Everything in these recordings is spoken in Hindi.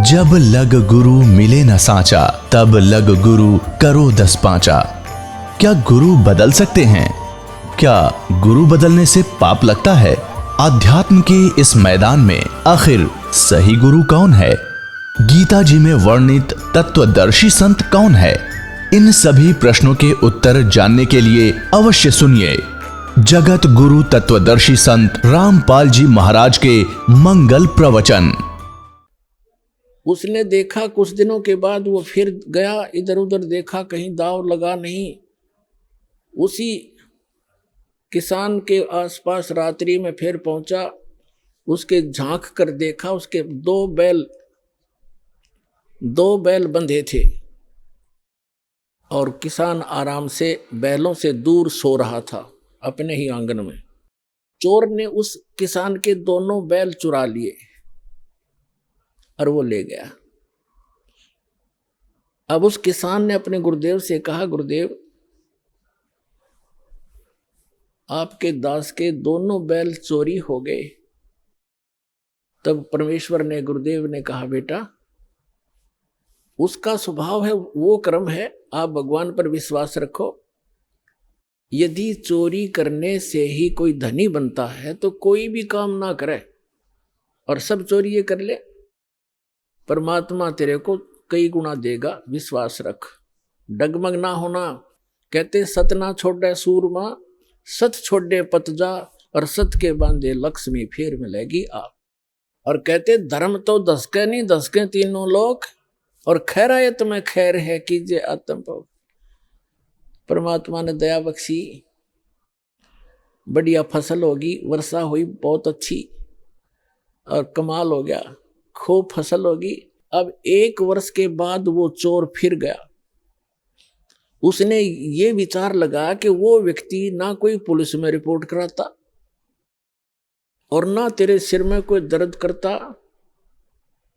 जब लग गुरु मिले न सांचा, तब लग गुरु करो 10 पांचा। क्या गुरु बदल सकते हैं? क्या गुरु बदलने से पाप लगता है? अध्यात्म के इस मैदान में आखिर सही गुरु कौन है? गीता जी में वर्णित तत्वदर्शी संत कौन है? इन सभी प्रश्नों के उत्तर जानने के लिए अवश्य सुनिए जगत गुरु तत्वदर्शी संत रामपाल जी महाराज के मंगल प्रवचन। उसने देखा, कुछ दिनों के बाद वो फिर गया, इधर उधर देखा, कहीं दाव लगा नहीं। उसी किसान के आसपास रात्रि में फिर पहुंचा। उसके झांक कर देखा, उसके दो बैल बंधे थे और किसान आराम से बैलों से दूर सो रहा था अपने ही आंगन में। चोर ने उस किसान के दोनों बैल चुरा लिए और वो ले गया। अब उस किसान ने अपने गुरुदेव से कहा, गुरुदेव आपके दास के दोनों बैल चोरी हो गए। तब परमेश्वर ने, गुरुदेव ने कहा, बेटा उसका स्वभाव है, वो कर्म है, आप भगवान पर विश्वास रखो। यदि चोरी करने से ही कोई धनी बनता है तो कोई भी काम ना करे और सब चोरी ये कर ले, परमात्मा तेरे को कई गुना देगा, विश्वास रख, डगमग ना होना। कहते सत ना छोड़े सूरमा, सत छोड़े पतजा, और सत के बांधे लक्ष्मी फिर मिलेगी आप। और कहते धर्म तो दसके नहीं, दसके तीनों लोग, और खैरायत में खैर है कीजिए आत्म पाव। परमात्मा ने दया बख्शी, बढ़िया फसल होगी, वर्षा हुई बहुत अच्छी और कमाल हो गया, खूब फसल होगी। अब 1 वर्ष के बाद वो चोर फिर गया। उसने ये विचार लगा कि वो व्यक्ति ना कोई पुलिस में रिपोर्ट कराता और ना तेरे सिर में कोई दर्द करता,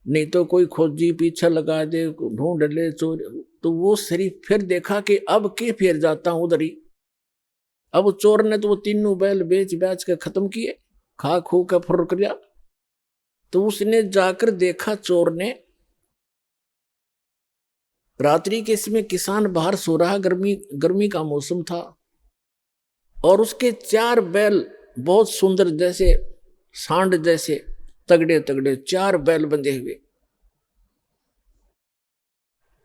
नहीं तो कोई खोजी पीछे लगा दे, ढूंढ ले चोर। तो वो शरीफ फिर देखा कि अब के फिर जाता हूं उधर ही। अब चोर ने तो वो तीनों बैल बेच के खत्म किए, खा खू के फुर किया। तो उसने जाकर देखा, चोर ने, रात्रि के इसमें किसान बाहर सो रहा, गर्मी का मौसम था, और उसके 4 बैल बहुत सुंदर, जैसे सांड जैसे तगड़े तगड़े 4 बैल बंधे हुए।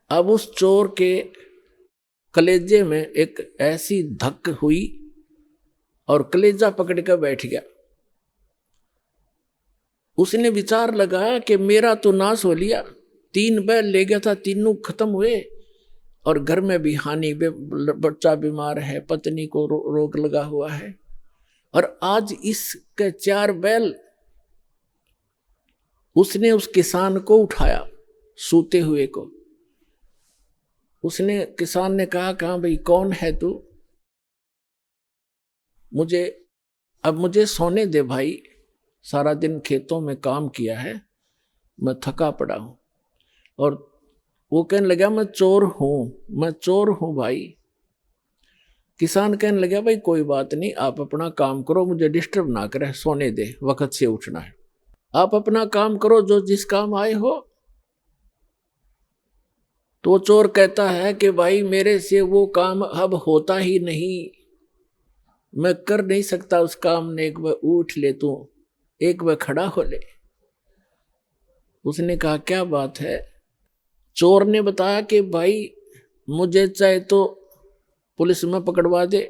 अब उस चोर के कलेजे में एक ऐसी धक हुई और कलेजा पकड़ कर बैठ गया। उसने विचार लगाया कि मेरा तो नाश हो लिया, 3 बैल ले गया था, तीनों खत्म हुए, और घर में भी हानि, बच्चा बीमार है, पत्नी को रोग लगा हुआ है, और आज इसके 4 बैल। उसने उस किसान को उठाया, सूते हुए को। उसने, किसान ने कहा, भाई कौन है तू? मुझे सोने दे भाई, सारा दिन खेतों में काम किया है, मैं थका पड़ा हूं। और वो कहने लगा, मैं चोर हूं भाई। किसान कहने लगा, भाई कोई बात नहीं, आप अपना काम करो, मुझे डिस्टर्ब ना करे, सोने दे, वक्त से उठना है, आप अपना काम करो, जो जिस काम आए हो। तो चोर कहता है कि भाई मेरे से वो काम अब होता ही नहीं, मैं कर नहीं सकता उस काम ने, एक बार उठ ले तू, एक बार खड़ा हो ले। उसने कहा, क्या बात है? चोर ने बताया कि भाई मुझे चाहे तो पुलिस में पकड़वा दे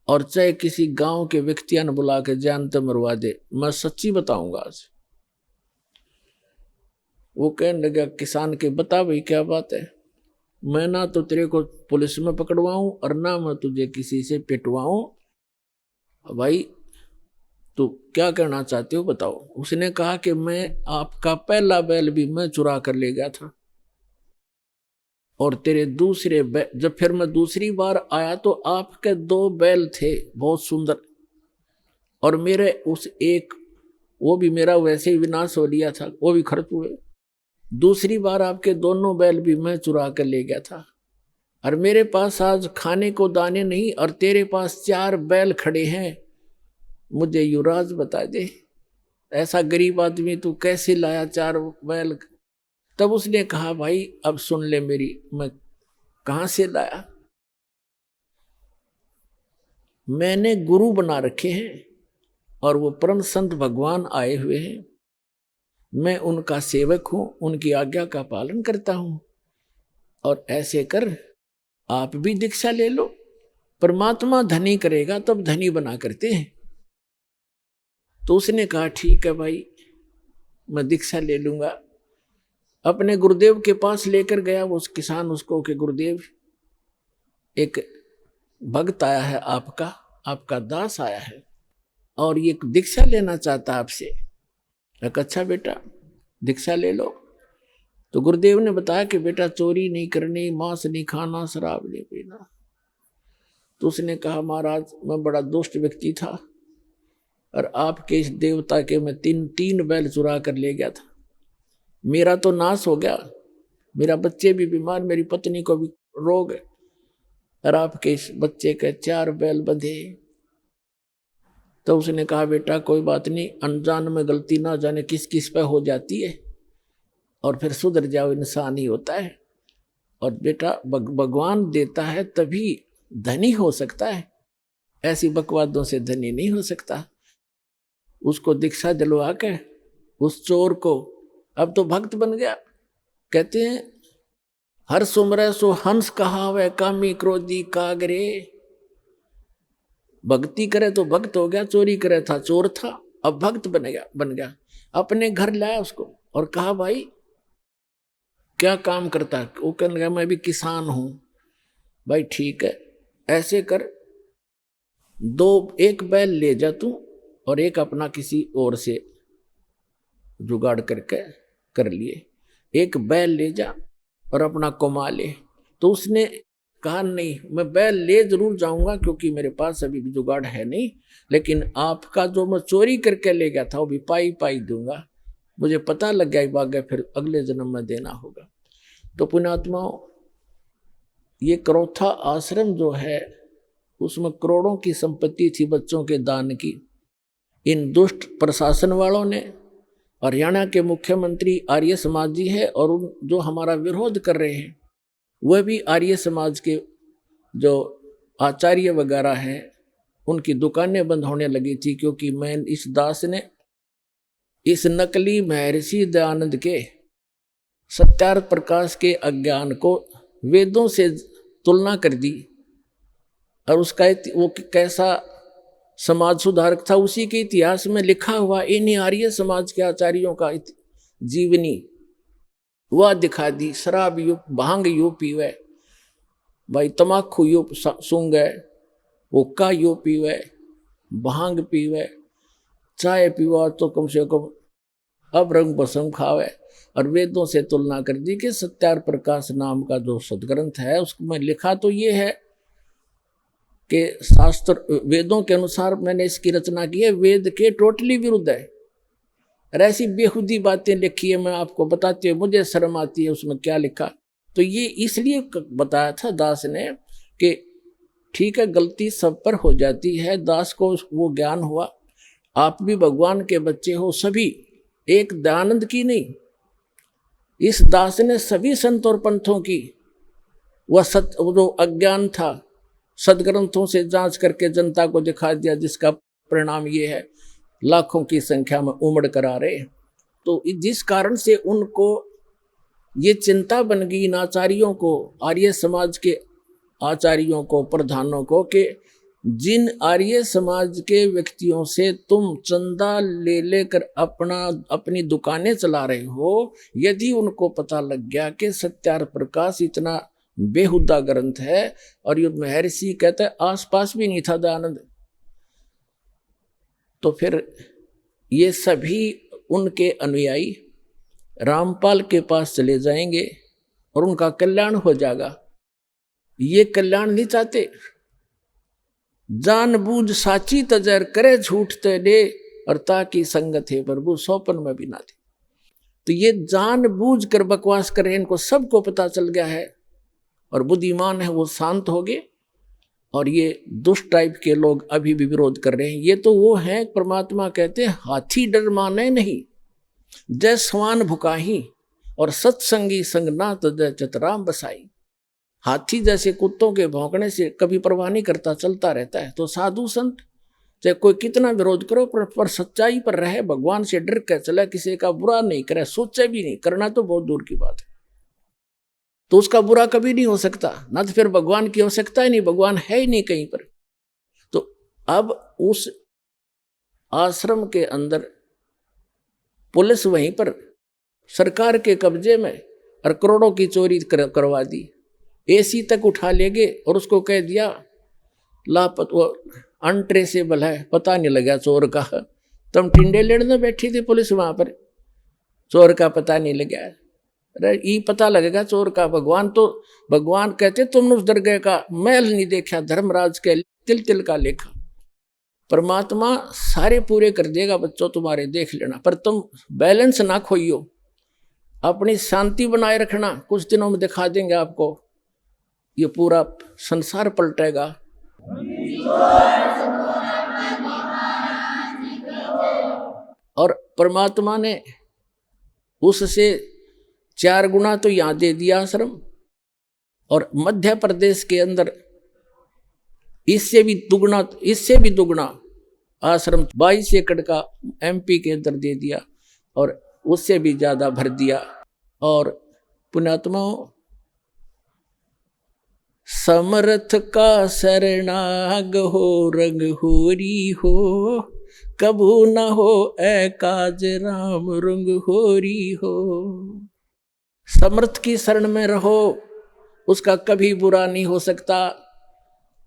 और चाहे किसी गांव के व्यक्तियों ने बुला के जान तो मरवा दे, मैं सच्ची बताऊंगा आज। वो कहने लगा, किसान के, बता भाई क्या बात है? मैं ना तो तेरे को पुलिस में पकड़वाऊं और ना मैं तुझे किसी से पिटवाऊं, भाई तू क्या करना चाहते हो बताओ। उसने कहा कि मैं आपका पहला बैल भी मैं चुरा कर ले गया था, और तेरे दूसरे बैल, जब फिर मैं दूसरी बार आया तो आपके 2 बैल थे बहुत सुंदर, और मेरे उस एक, वो भी मेरा वैसे ही विनाश हो लिया था, वो भी खर्च हुए। दूसरी बार आपके दोनों बैल भी मैं चुरा कर ले गया था, और मेरे पास आज खाने को दाने नहीं, और तेरे पास 4 बैल खड़े हैं। मुझे युवराज बता दे, ऐसा गरीब आदमी तू कैसे लाया 4 बैल? तब उसने कहा भाई अब सुन ले मेरी, मैं कहां से लाया, मैंने गुरु बना रखे हैं और वो परम संत भगवान आए हुए हैं, मैं उनका सेवक हूं, उनकी आज्ञा का पालन करता हूं, और ऐसे कर आप भी दीक्षा ले लो, परमात्मा धनी करेगा तब धनी बना करते हैं। तो उसने कहा ठीक है भाई, मैं दीक्षा ले लूंगा। अपने गुरुदेव के पास लेकर गया वो किसान उसको कि गुरुदेव एक भक्त आया है, आपका दास आया है और ये दीक्षा लेना चाहता आपसे। अच्छा बेटा दीक्षा ले लो। तो गुरुदेव ने बताया कि बेटा चोरी नहीं करनी, मांस नहीं खाना, शराब नहीं पीना। तो उसने कहा महाराज मैं बड़ा दुष्ट व्यक्ति था और आपके इस देवता के मैं तीन बैल चुरा कर ले गया था, मेरा तो नाश हो गया, मेरा बच्चे भी बीमार, मेरी पत्नी को भी रोग है, और आपके इस बच्चे के 4 बैल बंधे। तो उसने कहा बेटा कोई बात नहीं, अनजान में गलती ना जाने किस किस पे हो जाती है, और फिर सुधर जाओ, इंसान ही होता है। और बेटा भगवान देता है तभी धनी हो सकता है, ऐसी बकवादों से धनी नहीं हो सकता। उसको दीक्षा दिलवा के उस चोर को, अब तो भक्त बन गया। कहते हैं हर सुमरे सो हंस कहावे, कामी क्रोधी कागरे। भक्ति करे तो भक्त हो गया, चोरी करे था चोर था, अब भक्त बन गया। अपने घर लाया उसको और कहा भाई क्या काम करता है? वो कहने लगा मैं भी किसान हूं। भाई ठीक है, ऐसे कर 1 बैल ले जा तू और एक अपना किसी और से जुगाड़ करके कर लिए, 1 बैल ले जा और अपना कमा ले। तो उसने कहा नहीं, मैं बैल ले जरूर जाऊंगा क्योंकि मेरे पास अभी भी जुगाड़ है नहीं, लेकिन आपका जो मैं चोरी करके ले गया था वो भी पाई दूंगा, मुझे पता लग गया भाग्य, फिर अगले जन्म में देना होगा। तो पुण्यात्माओं, ये करौथा आश्रम जो है उसमें करोड़ों की संपत्ति थी बच्चों के दान की। इन दुष्ट प्रशासन वालों ने, हरियाणा के मुख्यमंत्री आर्य समाज जी है और उन जो हमारा विरोध कर रहे हैं वह भी आर्य समाज के जो आचार्य वगैरह हैं, उनकी दुकानें बंद होने लगी थी, क्योंकि मैं इस दास ने इस नकली महर्षि दयानंद के सत्यार्थ प्रकाश के अज्ञान को वेदों से तुलना कर दी, और उसका वो कैसा समाज सुधारक था उसी के इतिहास में लिखा हुआ इन आर्य समाज के आचार्यों का जीवनी वह दिखा दी। शराब यू भांग यू पीवे, भाई तमाकू यू सूंगे, हुक्का यू पीवे, भांग पीवे, चाय पीवा तो कम से कम अब रंग बसम खावे, और वेदों से तुलना कर दी कि सत्यार्थ प्रकाश नाम का जो सदग्रंथ है उसमें लिखा तो ये है कि शास्त्र वेदों के अनुसार मैंने इसकी रचना की है, वेद के टोटली विरुद्ध है। और ऐसी बेहुदी बातें लिखी है, मैं आपको बताती हूँ मुझे शर्म आती है उसमें क्या लिखा। तो ये इसलिए बताया था दास ने कि ठीक है गलती सब पर हो जाती है, दास को वो ज्ञान हुआ, आप भी भगवान के बच्चे हो सभी, एक दयानंद की नहीं, इस दास ने सभी संत और पंथों की वह जो अज्ञान था सदग्रंथों से जांच करके जनता को दिखा दिया, जिसका परिणाम ये है लाखों की संख्या में उमड़ कर आ रहे। तो जिस कारण से उनको ये चिंता बन गई इन आचार्यों को, आर्य समाज के आचार्यों को, प्रधानों को, कि जिन आर्य समाज के व्यक्तियों से तुम चंदा ले लेकर अपनी दुकानें चला रहे हो, यदि उनको पता लग गया कि सत्यार्थ प्रकाश इतना बेहुदा ग्रंथ है, और ये महर्षि कहते हैं आसपास भी नहीं था दयानंद, तो फिर ये सभी उनके अनुयायी रामपाल के पास चले जाएंगे और उनका कल्याण हो जाएगा। ये कल्याण नहीं चाहते, जानबूझ साची तजर करे झूठ ते दे, और ताकि संगत है प्रभु सौपन में भी ना दे। तो ये जानबूझ कर बकवास कर रहे हैं, इनको सबको पता चल गया है, और बुद्धिमान है वो शांत हो गए, और ये दुष्ट टाइप के लोग अभी भी विरोध कर रहे हैं। ये तो वो हैं, परमात्मा कहते हैं हाथी डर माने नहीं, जय स्वान भुकाही, और सत्संगी संग ना तजै चितराम बसाई। हाथी जैसे कुत्तों के भौंकने से कभी परवाह नहीं करता, चलता रहता है। तो साधु संत चाहे कोई कितना विरोध करो पर सच्चाई पर रहे, भगवान से डर कर चले, किसी का बुरा नहीं करे, सोचे भी नहीं, करना तो बहुत दूर की बात है, तो उसका बुरा कभी नहीं हो सकता ना। तो फिर भगवान की आवश्यकता ही नहीं, भगवान है ही नहीं कहीं पर। तो अब उस आश्रम के अंदर पुलिस वहीं पर सरकार के कब्जे में और करोड़ों की चोरी करवा दी, एसी तक उठा ले गए और उसको कह दिया वो अनट्रेसेबल है, पता नहीं लगा चोर का। तुम टिंडे लेने बैठी थी पुलिस वहां पर, चोर का पता नहीं लगा। अरे ये पता लगेगा चोर का। भगवान कहते तुमने उस दरगाह का महल नहीं देखा, धर्मराज के तिल तिल का लेखा। परमात्मा सारे पूरे कर देगा बच्चों तुम्हारे, देख लेना। पर तुम बैलेंस ना खोइयो, अपनी शांति बनाए रखना। कुछ दिनों में दिखा देंगे आपको, ये पूरा संसार पलटेगा। और परमात्मा ने उससे 4 गुना तो यहां दे दिया आश्रम, और मध्य प्रदेश के अंदर इससे भी दुगना आश्रम 22 एकड़ का एमपी के अंदर दे दिया, और उससे भी ज्यादा भर दिया। और पुण्यात्माओं, समर्थ का शरणाग हो, रंग होरी हो, कभू न हो एकाज राम रंग होरी हो। समर्थ की शरण में रहो, उसका कभी बुरा नहीं हो सकता।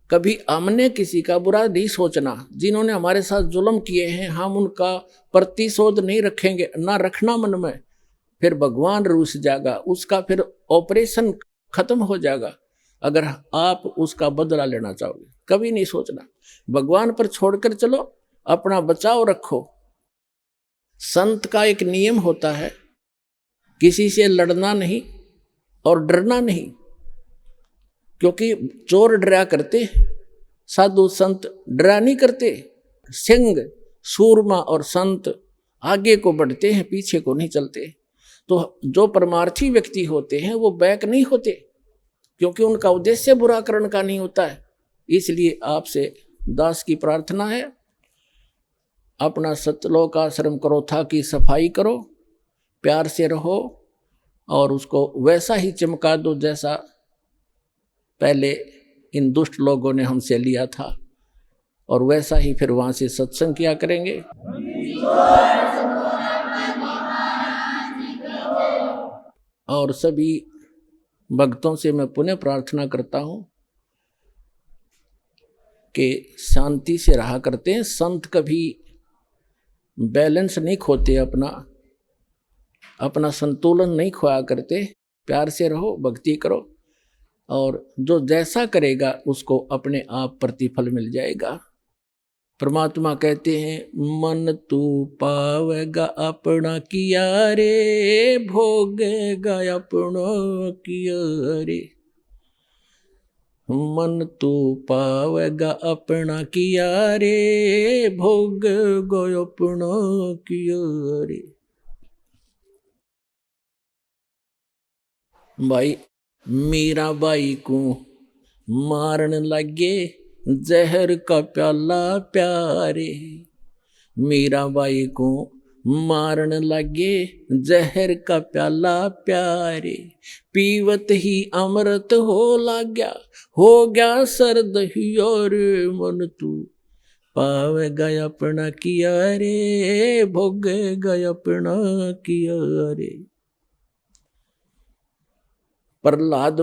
कभी हमने किसी का बुरा नहीं सोचना। जिन्होंने हमारे साथ जुल्म किए हैं, हम उनका प्रतिशोध नहीं रखेंगे, ना रखना मन में। फिर भगवान रूस जाएगा, उसका फिर ऑपरेशन खत्म हो जाएगा अगर आप उसका बदला लेना चाहोगे। कभी नहीं सोचना, भगवान पर छोड़कर चलो, अपना बचाव रखो। संत का एक नियम होता है, किसी से लड़ना नहीं और डरना नहीं, क्योंकि चोर डरा करते, साधु संत डरा नहीं करते। सिंह, सूरमा और संत आगे को बढ़ते हैं, पीछे को नहीं चलते। तो जो परमार्थी व्यक्ति होते हैं वो बैक नहीं होते, क्योंकि उनका उद्देश्य बुरा करने का नहीं होता है। इसलिए आपसे दास की प्रार्थना है, अपना सतलोक आश्रम करो था की सफाई करो, प्यार से रहो, और उसको वैसा ही चमका दो जैसा पहले इन दुष्ट लोगों ने हमसे लिया था, और वैसा ही फिर वहां से सत्संग किया करेंगे। और सभी भक्तों से मैं पुनः प्रार्थना करता हूं कि शांति से रहा करते हैं। संत कभी बैलेंस नहीं खोते, अपना संतुलन नहीं खोया करते। प्यार से रहो, भक्ति करो, और जो जैसा करेगा उसको अपने आप प्रतिफल मिल जाएगा। परमात्मा कहते हैं, मन तू पावेगा अपना किया रे, भोगेगा अपना किया रे। मन तू पावेगा अपना किया रे, भोगेगा अपना किया रे। भाई मीराबाई को मारन लगे जहर का प्याला प्यारे, मीराबाई को मारन लगे जहर का प्याला प्यारे। पीवत ही अमृत हो गया सर्द ही, और मन तू पावेगा अपना किया रे, भोगेगा अपना किया रे। प्रहलाद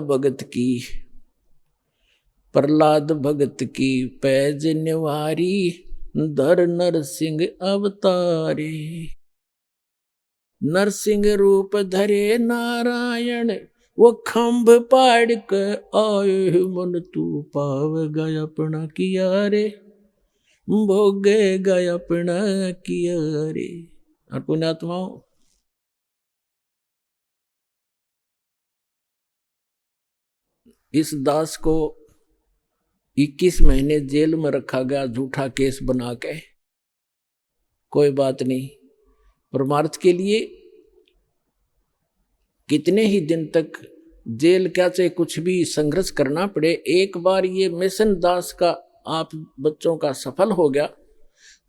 भगत की पैज निवारी, धर नरसिंह अवतारे। नरसिंह रूप धरे नारायण, वो खंभ पाड़ के आए, मन तू पावेगा अपना किया रे, भोगेगा अपना किया रे। और पुण्यात्माओं, इस दास को 21 महीने जेल में रखा गया, झूठा केस बना के। कोई बात नहीं, परमार्थ के लिए कितने ही दिन तक जेल क्या चाहे कुछ भी संघर्ष करना पड़े, एक बार ये मिशन दास का आप बच्चों का सफल हो गया,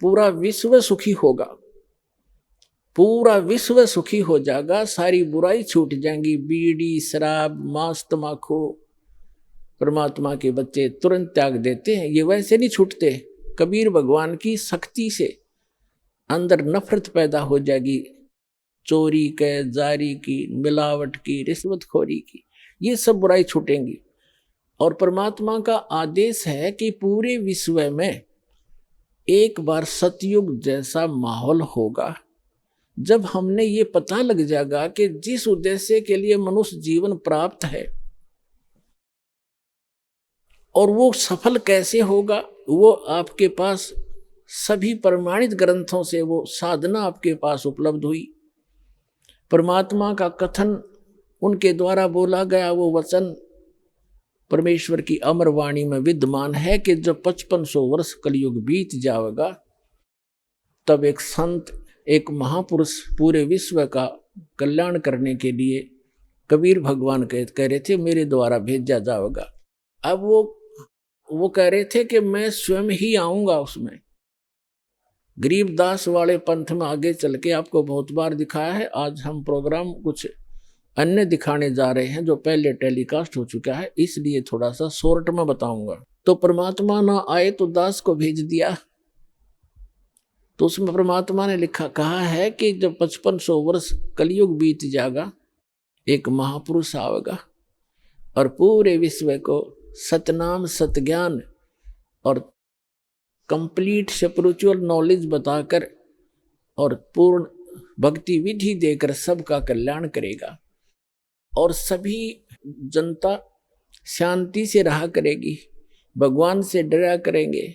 पूरा विश्व सुखी होगा, पूरा विश्व सुखी हो जाएगा, सारी बुराई छूट जाएंगी। बीड़ी, शराब, मांस, तमाकू परमात्मा के बच्चे तुरंत त्याग देते हैं, ये वैसे नहीं छूटते। कबीर भगवान की शक्ति से अंदर नफरत पैदा हो जाएगी, चोरी के, जारी की, मिलावट की, रिश्वतखोरी की, ये सब बुराई छूटेंगी। और परमात्मा का आदेश है कि पूरे विश्व में एक बार सतयुग जैसा माहौल होगा, जब हमने ये पता लग जाएगा कि जिस उद्देश्य के लिए मनुष्य जीवन प्राप्त है और वो सफल कैसे होगा, वो आपके पास सभी प्रमाणित ग्रंथों से वो साधना आपके पास उपलब्ध हुई। परमात्मा का कथन उनके द्वारा बोला गया वो वचन परमेश्वर की अमर वाणी में विद्यमान है कि जब 5500 वर्ष कलयुग बीत जाएगा, तब एक संत, एक महापुरुष पूरे विश्व का कल्याण करने के लिए कबीर भगवान कह रहे थे मेरे द्वारा भेजा जाएगा। अब वो कह रहे थे कि मैं स्वयं ही आऊंगा उसमें। गरीबदास वाले पंथ में आगे चल के आपको बहुत बार दिखाया है। आज हम प्रोग्राम कुछ अन्य दिखाने जा रहे हैं जो पहले टेलीकास्ट हो चुका है, इसलिए थोड़ा सा शॉर्ट में बताऊंगा। तो परमात्मा ना आए तो दास को भेज दिया, तो उसमें परमात्मा ने कहा है कि जब 5500 वर्ष कलयुग बीत जाएगा, एक महापुरुष आएगा और पूरे विश्व को सतनाम, सतज्ञान और कंप्लीट स्पिरिचुअल नॉलेज बताकर और पूर्ण भक्ति विधि देकर सबका कल्याण करेगा और सभी जनता शांति से रहा करेगी, भगवान से डरा करेंगे।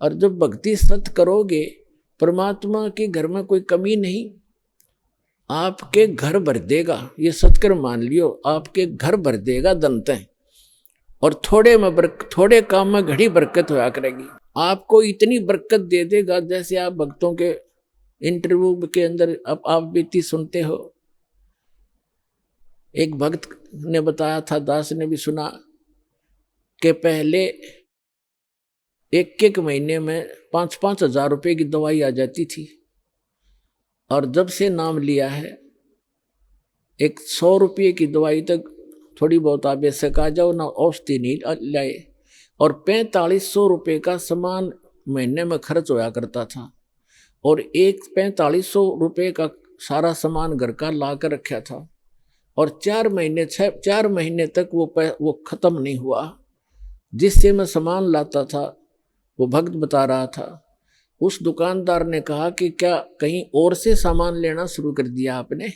और जब भक्ति सत करोगे, परमात्मा के घर में कोई कमी नहीं, आपके घर भर देगा। ये सत्कर मान लियो, आपके घर भर देगा दंतें, और थोड़े काम में घड़ी बरकत होया करेगी। आपको इतनी बरकत दे देगा जैसे आप भक्तों के इंटरव्यू के अंदर अब आप बीती सुनते हो। एक भक्त ने बताया था, दास ने भी सुना, कि पहले एक महीने में 5-5 हजार रुपये की दवाई आ जाती थी, और जब से नाम लिया है 100 रुपये की दवाई तक थोड़ी बहुत आवश्यक आ जाओ ना, औषधि नहीं लाए, और 4500 रुपये का सामान महीने में खर्च होया करता था, और 4500 रुपये का सारा सामान घर का ला कर रखा था, और 4 महीने तक वो खत्म नहीं हुआ। जिससे मैं सामान लाता था, वो भक्त बता रहा था, उस दुकानदार ने कहा कि क्या कहीं और से सामान लेना शुरू कर दिया आपने?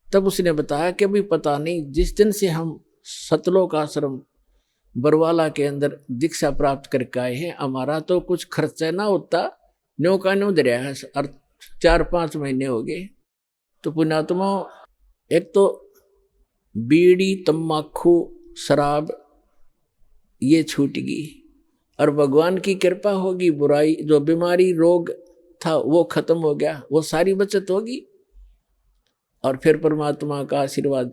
तब उसने बताया कि अभी पता नहीं, जिस दिन से हम सतलोक आश्रम बरवाला के अंदर दीक्षा प्राप्त करके आए हैं, हमारा तो कुछ खर्चा ना होता, न्यो का न्यो दरिया है, और 4-5 महीने हो गए। तो पुण्यात्मा, एक तो बीड़ी, तम्बाकू, शराब ये छूट गई, और भगवान की कृपा होगी, बुराई जो बीमारी रोग था वो खत्म हो गया, वो सारी बचत होगी। और फिर परमात्मा का आशीर्वाद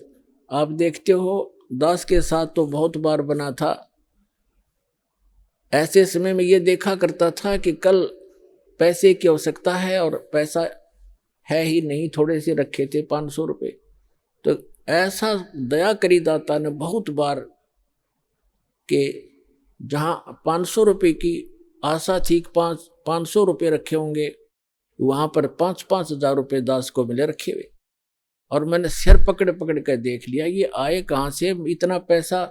आप देखते हो, दास के साथ तो बहुत बार बना था। ऐसे समय में ये देखा करता था कि कल पैसे की आवश्यकता है और पैसा है ही नहीं, थोड़े से रखे थे 500 रुपये। तो ऐसा दया करी दाता ने बहुत बार कि जहाँ 500 रुपये की आशा थी, 500 रुपये रखे होंगे, वहाँ पर 5-5 हजार रुपये दास को मिले रखे हुए। और मैंने सिर पकड़ कर देख लिया, ये आए कहाँ से, इतना पैसा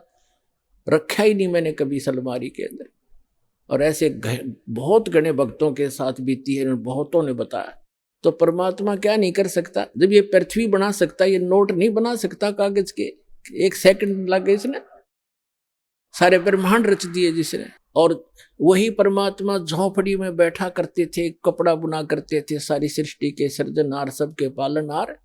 रखा ही नहीं मैंने कभी सलमारी के अंदर। और ऐसे बहुत घने भक्तों के साथ बीती है, बहुतों ने बताया। तो परमात्मा क्या नहीं कर सकता? जब ये पृथ्वी बना सकता, ये नोट नहीं बना सकता कागज के? 1 सेकंड लगे इसने, सारे ब्रह्मांड रच दिए जिसने। और वही परमात्मा झोंपड़ी में बैठा करते थे, कपड़ा बुना करते थे, सारी सृष्टि के सृजनहार, सबके पालनहार।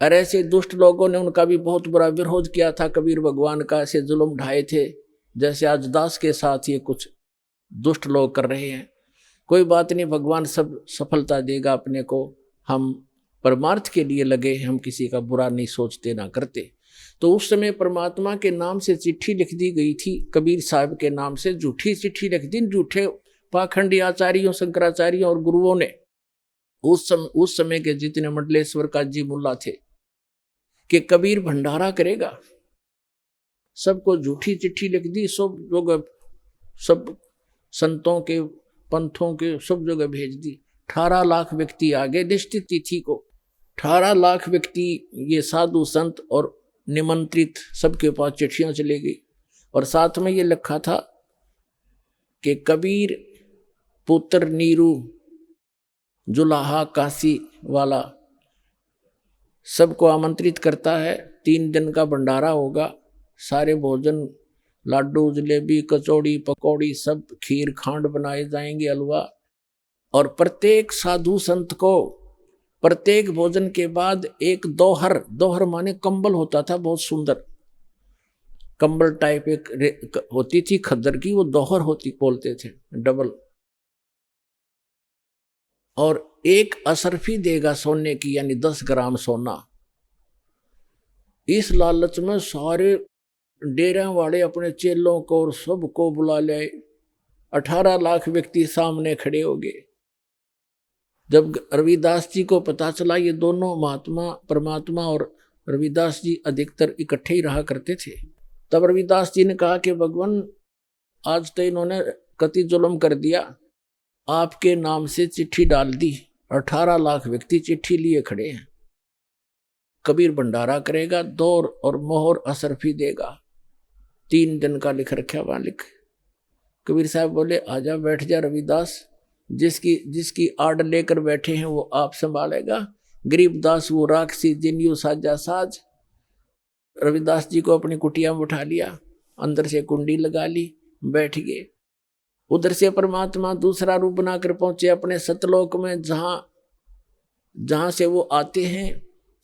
और ऐसे दुष्ट लोगों ने उनका भी बहुत बुरा विरोध किया था, कबीर भगवान का ऐसे जुल्म ढाए थे, जैसे आज दास के साथ ये कुछ दुष्ट लोग कर रहे हैं। कोई बात नहीं, भगवान सब सफलता देगा अपने को। हम परमार्थ के लिए लगे, हम किसी का बुरा नहीं सोचते ना करते। तो उस समय परमात्मा के नाम से चिट्ठी लिख दी गई थी, कबीर साहब के नाम से झूठी चिट्ठी लिख दी, झूठे पाखंडी आचार्यों, शंकराचार्यों और गुरुओं ने। उस समय के जितने मंडलेश्वर का जी मुल्ला थे कि कबीर भंडारा करेगा, सबको झूठी चिट्ठी लिख दी, सब जगह, सब संतों के, पंथों के सब जगह भेज दी। 18 लाख व्यक्ति आ गए निश्चित तिथि को। 18 लाख व्यक्ति, ये साधु संत और निमंत्रित, सबके पास चिट्ठियां चली गई। और साथ में ये लिखा था कि कबीर पुत्र नीरू जुलाहा काशी वाला सबको आमंत्रित करता है, 3 दिन का भंडारा होगा, सारे भोजन, लाडू, जलेबी, कचौड़ी, पकौड़ी, सब खीर खांड बनाए जाएंगे, हलवा। और प्रत्येक साधु संत को प्रत्येक भोजन के बाद एक दोहर माने कंबल होता था, बहुत सुंदर कंबल टाइप एक होती थी खद्दर की, वो दोहर होती बोलते थे, डबल। और एक असरफी देगा सोने की, यानी 10 ग्राम सोना। इस लालच में सारे डेरा वाले अपने चेलों को और सबको बुला ले। 18 लाख व्यक्ति सामने खड़े हो गए। जब रविदास जी को पता चला, ये दोनों महात्मा, परमात्मा और रविदास जी अधिकतर इकट्ठे ही रहा करते थे, तब रविदास जी ने कहा कि भगवान, आज तो इन्होंने कति जुल्म कर दिया, आपके नाम से चिट्ठी डाल दी, 18 लाख व्यक्ति चिट्ठी लिए खड़े हैं, कबीर भंडारा करेगा, दौर और मोहर असरफी देगा, 3 दिन का लिख रखा मालिक। कबीर साहब बोले, आजा बैठ जा रविदास, जिसकी आड़ लेकर बैठे हैं वो आप संभालेगा, गरीबदास वो राक्षसी जिन्यू साजा साज। रविदास जी को अपनी कुटिया में उठा लिया, अंदर से कुंडी लगा ली, बैठ गए। उधर से परमात्मा दूसरा रूप बनाकर पहुंचे अपने सतलोक में, जहां से वो आते हैं,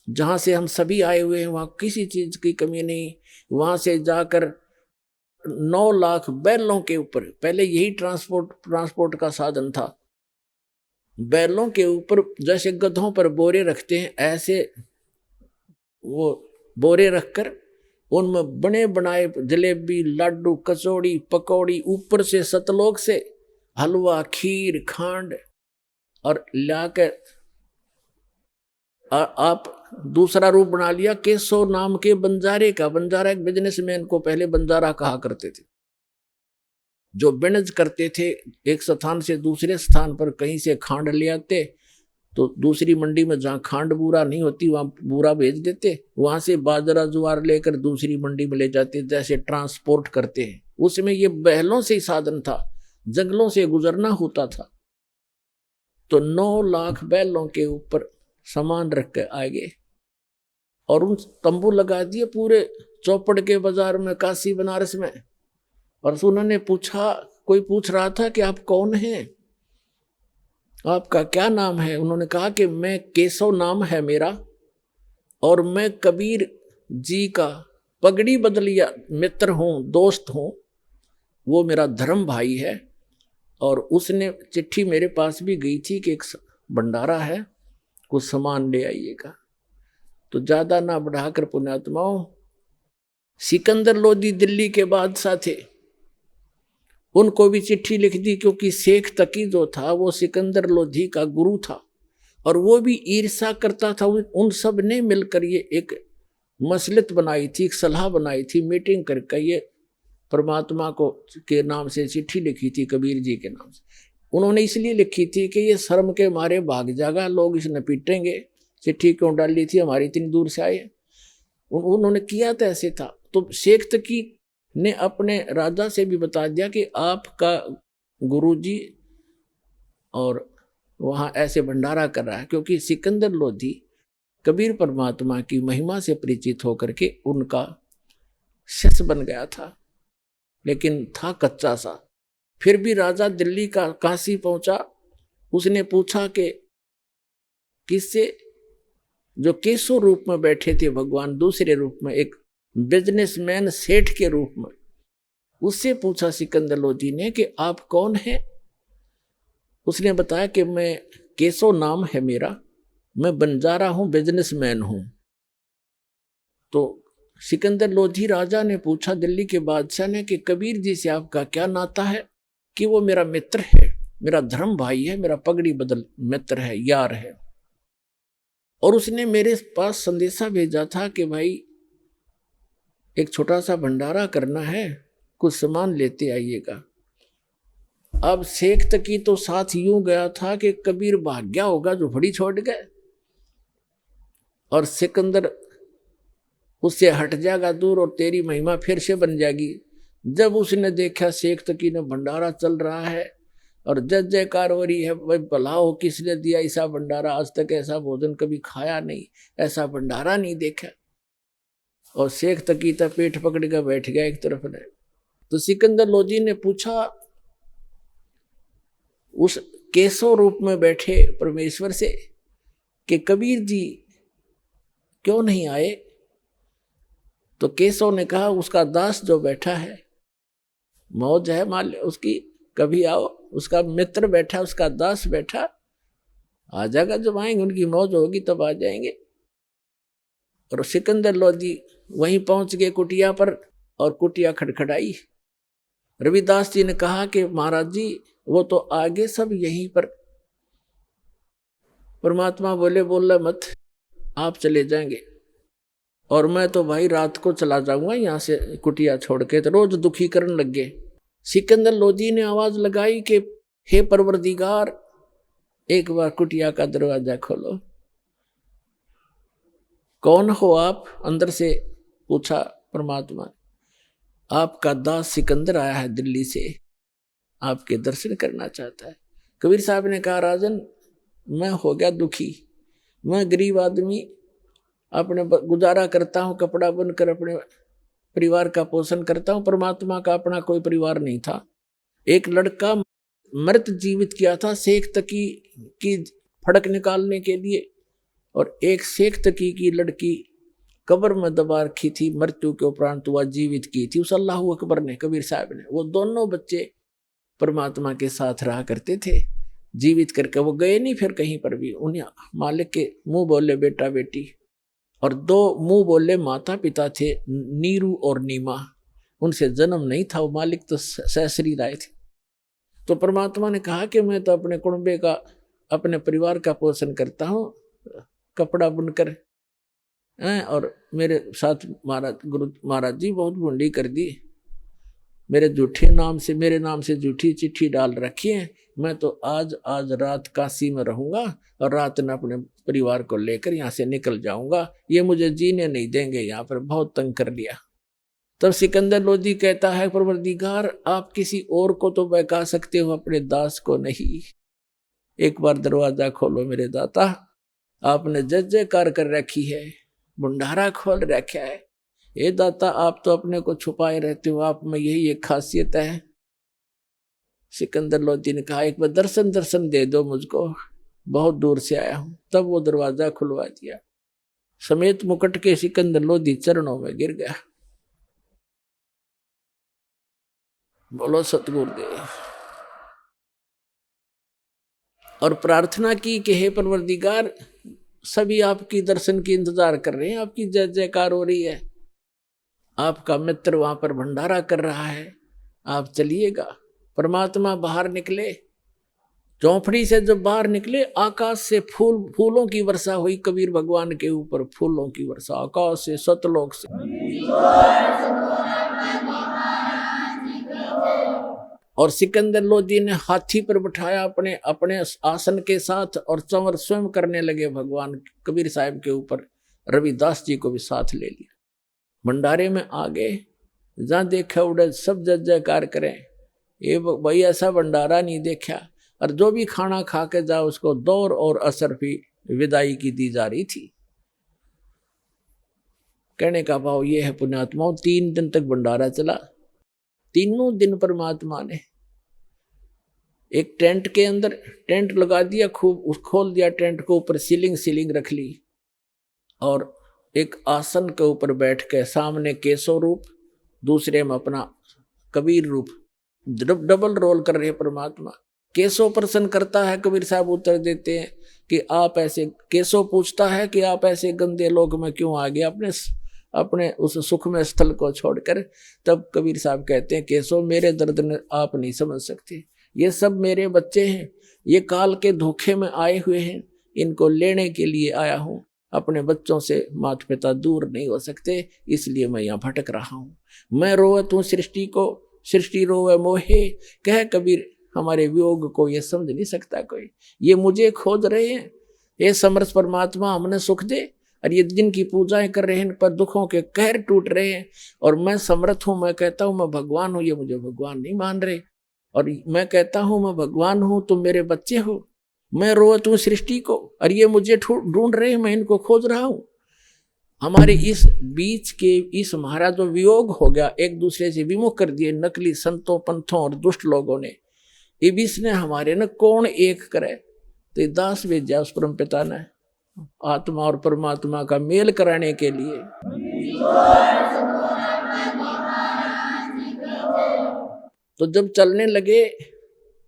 जहां से हम सभी आए हुए हैं, वहां किसी चीज की कमी नहीं। वहां से जाकर 9 लाख बैलों के ऊपर, पहले यही ट्रांसपोर्ट का साधन था, बैलों के ऊपर जैसे गधों पर बोरे रखते हैं, ऐसे वो बोरे रखकर उनमें बने बनाए जलेबी, लाडू, कचौड़ी, पकौड़ी, ऊपर से सतलोक से हलवा, खीर, खांड, और लाकर आप दूसरा रूप बना लिया केशव नाम के बंजारे का। बंजारा एक बिजनेसमैन को पहले बंजारा कहा करते थे, जो बिनज करते थे, एक स्थान से दूसरे स्थान पर कहीं से खांड ले आते, तो दूसरी मंडी में जहाँ खांड बूरा नहीं होती वहाँ बूरा भेज देते, वहाँ से बाजरा ज्वार लेकर दूसरी मंडी में ले जाते, जैसे ट्रांसपोर्ट करते हैं। उसमें ये बैलों से ही साधन था, जंगलों से गुजरना होता था। तो 9 लाख बैलों के ऊपर सामान रख के आए और उन तंबू लगा दिए पूरे चौपड़ के बाजार में, काशी बनारस में। और उन्होंने पूछा, कोई पूछ रहा था कि आप कौन हैं, आपका क्या नाम है? उन्होंने कहा कि मैं केशव नाम है मेरा, और मैं कबीर जी का पगड़ी बदलिया मित्र हूँ, दोस्त हूँ, वो मेरा धर्म भाई है। और उसने चिट्ठी मेरे पास भी गई थी कि एक भंडारा है, कुछ सामान ले आइएगा। तो ज्यादा ना बढ़ाकर पुण्यात्माओं, सिकंदर लोधी दिल्ली के बादशाह थे, उनको भी चिट्ठी लिख दी, क्योंकि शेख तकी जो था वो सिकंदर लोधी का गुरु था, और वो भी ईर्ष्या करता था। उन सब ने मिलकर ये एक मसलत बनाई थी, एक सलाह बनाई थी, मीटिंग करके ये परमात्मा को के नाम से चिट्ठी लिखी थी, कबीर जी के नाम से। उन्होंने इसलिए लिखी थी कि ये शर्म के मारे भाग जाएगा, लोग इसे पीटेंगे, चिट्ठी क्यों डाली थी, हमारी इतनी दूर से आए। उन्होंने किया तो ऐसे था। तो शेख तकी ने अपने राजा से भी बता दिया कि आपका गुरुजी और वहाँ ऐसे भंडारा कर रहा है, क्योंकि सिकंदर लोधी कबीर परमात्मा की महिमा से परिचित होकर के उनका शिष्य बन गया था, लेकिन था कच्चा सा। फिर भी राजा दिल्ली का काशी पहुंचा, उसने पूछा कि किससे, जो केशव रूप में बैठे थे भगवान, दूसरे रूप में एक बिजनेसमैन सेठ के रूप में, उससे पूछा सिकंदर लोधी ने कि आप कौन हैं? उसने बताया कि मैं केशव नाम है मेरा, मैं बंजारा हूं, बिजनेसमैन हूं। तो सिकंदर लोधी राजा ने पूछा दिल्ली के बादशाह ने कि कबीर जी से आपका क्या नाता है? कि वो मेरा मित्र है, मेरा धर्म भाई है, मेरा पगड़ी बदल मित्र है, यार है। और उसने मेरे पास संदेशा भेजा था कि भाई एक छोटा सा भंडारा करना है, कुछ सामान लेते आइएगा। अब शेख तकी तो साथ यूं गया था कि कबीर भाग गया होगा, झोपड़ी छोड़ गए, और सिकंदर उससे हट जाएगा दूर और तेरी महिमा फिर से बन जाएगी। जब उसने देखा शेख तकी ने भंडारा चल रहा है और जय जयकार हो रही है, भाई भला हो किसने दिया ऐसा भंडारा, आज तक ऐसा भोजन कभी खाया नहीं, ऐसा भंडारा नहीं देखा। और शेख तकी था पेट पकड़ कर बैठ गया एक तरफ ने। तो सिकंदर लोधी ने पूछा उस केशव रूप में बैठे परमेश्वर से कि कबीर जी क्यों नहीं आए? तो केशव ने कहा उसका दास जो बैठा है, मौज है मान उसकी, कभी आओ। उसका मित्र बैठा, उसका दास बैठा, आ जाएगा जब आएंगे, उनकी मौज होगी तब आ जाएंगे। और सिकंदर लोधी वहीं पहुंच गए कुटिया पर, और कुटिया खटखटाई। रविदास जी ने कहा कि महाराज जी वो तो आगे सब यहीं पर। परमात्मा बोले बोला मत, आप चले जाएंगे, और मैं तो भाई रात को चला जाऊंगा यहाँ से कुटिया छोड़ के। तो रोज दुखी करने लग गए। सिकंदर लोधी ने आवाज लगाई कि हे परवरदिगार, एक बार कुटिया का दरवाजा खोलो। कौन हो आप? अंदर से पूछा परमात्मा। आपका दास सिकंदर आया है दिल्ली से, आपके दर्शन करना चाहता है। कबीर साहब ने कहा राजन, मैं हो गया दुखी, मैं गरीब आदमी, अपने गुजारा करता हूँ, कपड़ा बुनकर अपने परिवार का पोषण करता हूँ। परमात्मा का अपना कोई परिवार नहीं था। एक लड़का मृत जीवित किया था शेख तकी की फड़क निकालने के लिए, और एक शेख तकी की लड़की कब्र में दबा रखी थी, मृत्यु के उपरांत हुआ जीवित की थी उस अल्लाह अकबर ने, कबीर साहब ने। वो दोनों बच्चे परमात्मा के साथ रहा करते थे, जीवित करके वो गए नहीं फिर कहीं पर भी। उन्हें मालिक के मुंह बोले बेटा बेटी, और दो मुंह बोले माता पिता थे, नीरू और नीमा। उनसे जन्म नहीं था, वो मालिक तो सहसरी राय थे। तो परमात्मा ने कहा कि मैं तो अपने कुंबे का, अपने परिवार का पोषण करता हूँ कपड़ा बुनकर, और मेरे साथ महाराज गुरु महाराज जी बहुत बुंडी कर दी, मेरे नाम से झूठी चिट्ठी डाल रखी है। मैं तो आज रात काशी में रहूंगा, और रात में अपने परिवार को लेकर यहाँ से निकल जाऊंगा, ये मुझे जीने नहीं देंगे, यहाँ पर बहुत तंग कर लिया। तब सिकंदर लोधी कहता है परवरदिगार, आप किसी और को तो बहका सकते हो, अपने दास को नहीं। एक बार दरवाजा खोलो मेरे दाता, आपने जय जयकार कर रखी है, भंडारा खोल रखा है। ये दाता आप तो अपने को छुपाए रहते हो, आप में यही एक खासियत है। सिकंदर लोधी ने कहा एक बार दर्शन दे दो मुझको, बहुत दूर से आया हूं। तब वो दरवाजा खुलवा दिया, समेत मुकुट के सिकंदर लोधी चरणों में गिर गया। बोलो सतगुरुदेव। और प्रार्थना की कि हे परवरदिगार, सभी आपकी दर्शन की इंतजार कर रहे हैं, आपकी जय जयकार हो रही है, आपका मित्र वहां पर भंडारा कर रहा है, आप चलिएगा। परमात्मा बाहर निकले, झोंपड़ी से जब बाहर निकले, आकाश से फूलों की वर्षा हुई कबीर भगवान के ऊपर, फूलों की वर्षा आकाश से, सतलोक से। और सिकंदर लोधी ने हाथी पर बिठाया अपने अपने आसन के साथ, और चंवर स्वयं करने लगे भगवान कबीर साहब के ऊपर। रविदास जी को भी साथ ले लिया, भंडारे में आ गए। जहाँ देखा उड़े सब जय जयकार करें, ये भाई ऐसा भंडारा नहीं देखा। और जो भी खाना खा के जाओ उसको दौर और असर भी विदाई की दी जा रही थी। कहने का भाव ये है पुण्यात्माओं, 3 दिन तक भंडारा चला। तीनों दिन परमात्मा ने एक टेंट के अंदर टेंट लगा दिया, खूब खोल दिया टेंट को, ऊपर सीलिंग रख ली, और एक आसन के ऊपर बैठ के सामने केशव रूप, दूसरे में अपना कबीर रूप, डबल रोल कर रहे परमात्मा। केशव प्रश्न करता है, कबीर साहब उत्तर देते हैं कि आप ऐसे, केशव पूछता है कि आप ऐसे गंदे लोग में क्यों आ गए, अपने अपने उस सुख में स्थल को छोड़कर। तब कबीर साहब कहते हैं, केशव मेरे दर्द ने आप नहीं समझ सकते, ये सब मेरे बच्चे हैं, ये काल के धोखे में आए हुए हैं, इनको लेने के लिए आया हूँ। अपने बच्चों से माता पिता दूर नहीं हो सकते, इसलिए मैं यहाँ भटक रहा हूँ। मैं रोवत हूँ सृष्टि को, सृष्टि रोवे मोहे, कह कबीर हमारे वियोग को ये समझ नहीं सकता कोई। ये मुझे खोज रहे हैं, ये समर्थ परमात्मा हमने सुख दे, और ये जिनकी पूजाएं कर रहे हैं इन पर दुखों के कहर टूट रहे हैं। और मैं समर्थ हूँ, मैं कहता हूँ मैं भगवान हूँ, ये मुझे भगवान नहीं मान रहे। और मैं कहता हूँ मैं भगवान हूँ, तुम मेरे बच्चे हो। मैं रोवत हूँ सृष्टि को, और ये मुझे ढूंढ रहे हैं, मैं इनको खोज रहा हूँ। हमारे इस बीच के इस हमारा जो वियोग हो गया, एक दूसरे से विमुख कर दिए नकली संतों पंथों और दुष्ट लोगों ने, इबिस ने हमारे न कौन एक करे। तो दास भेजा उस परम पिता ने आत्मा और परमात्मा का मेल कराने के लिए। तो जब चलने लगे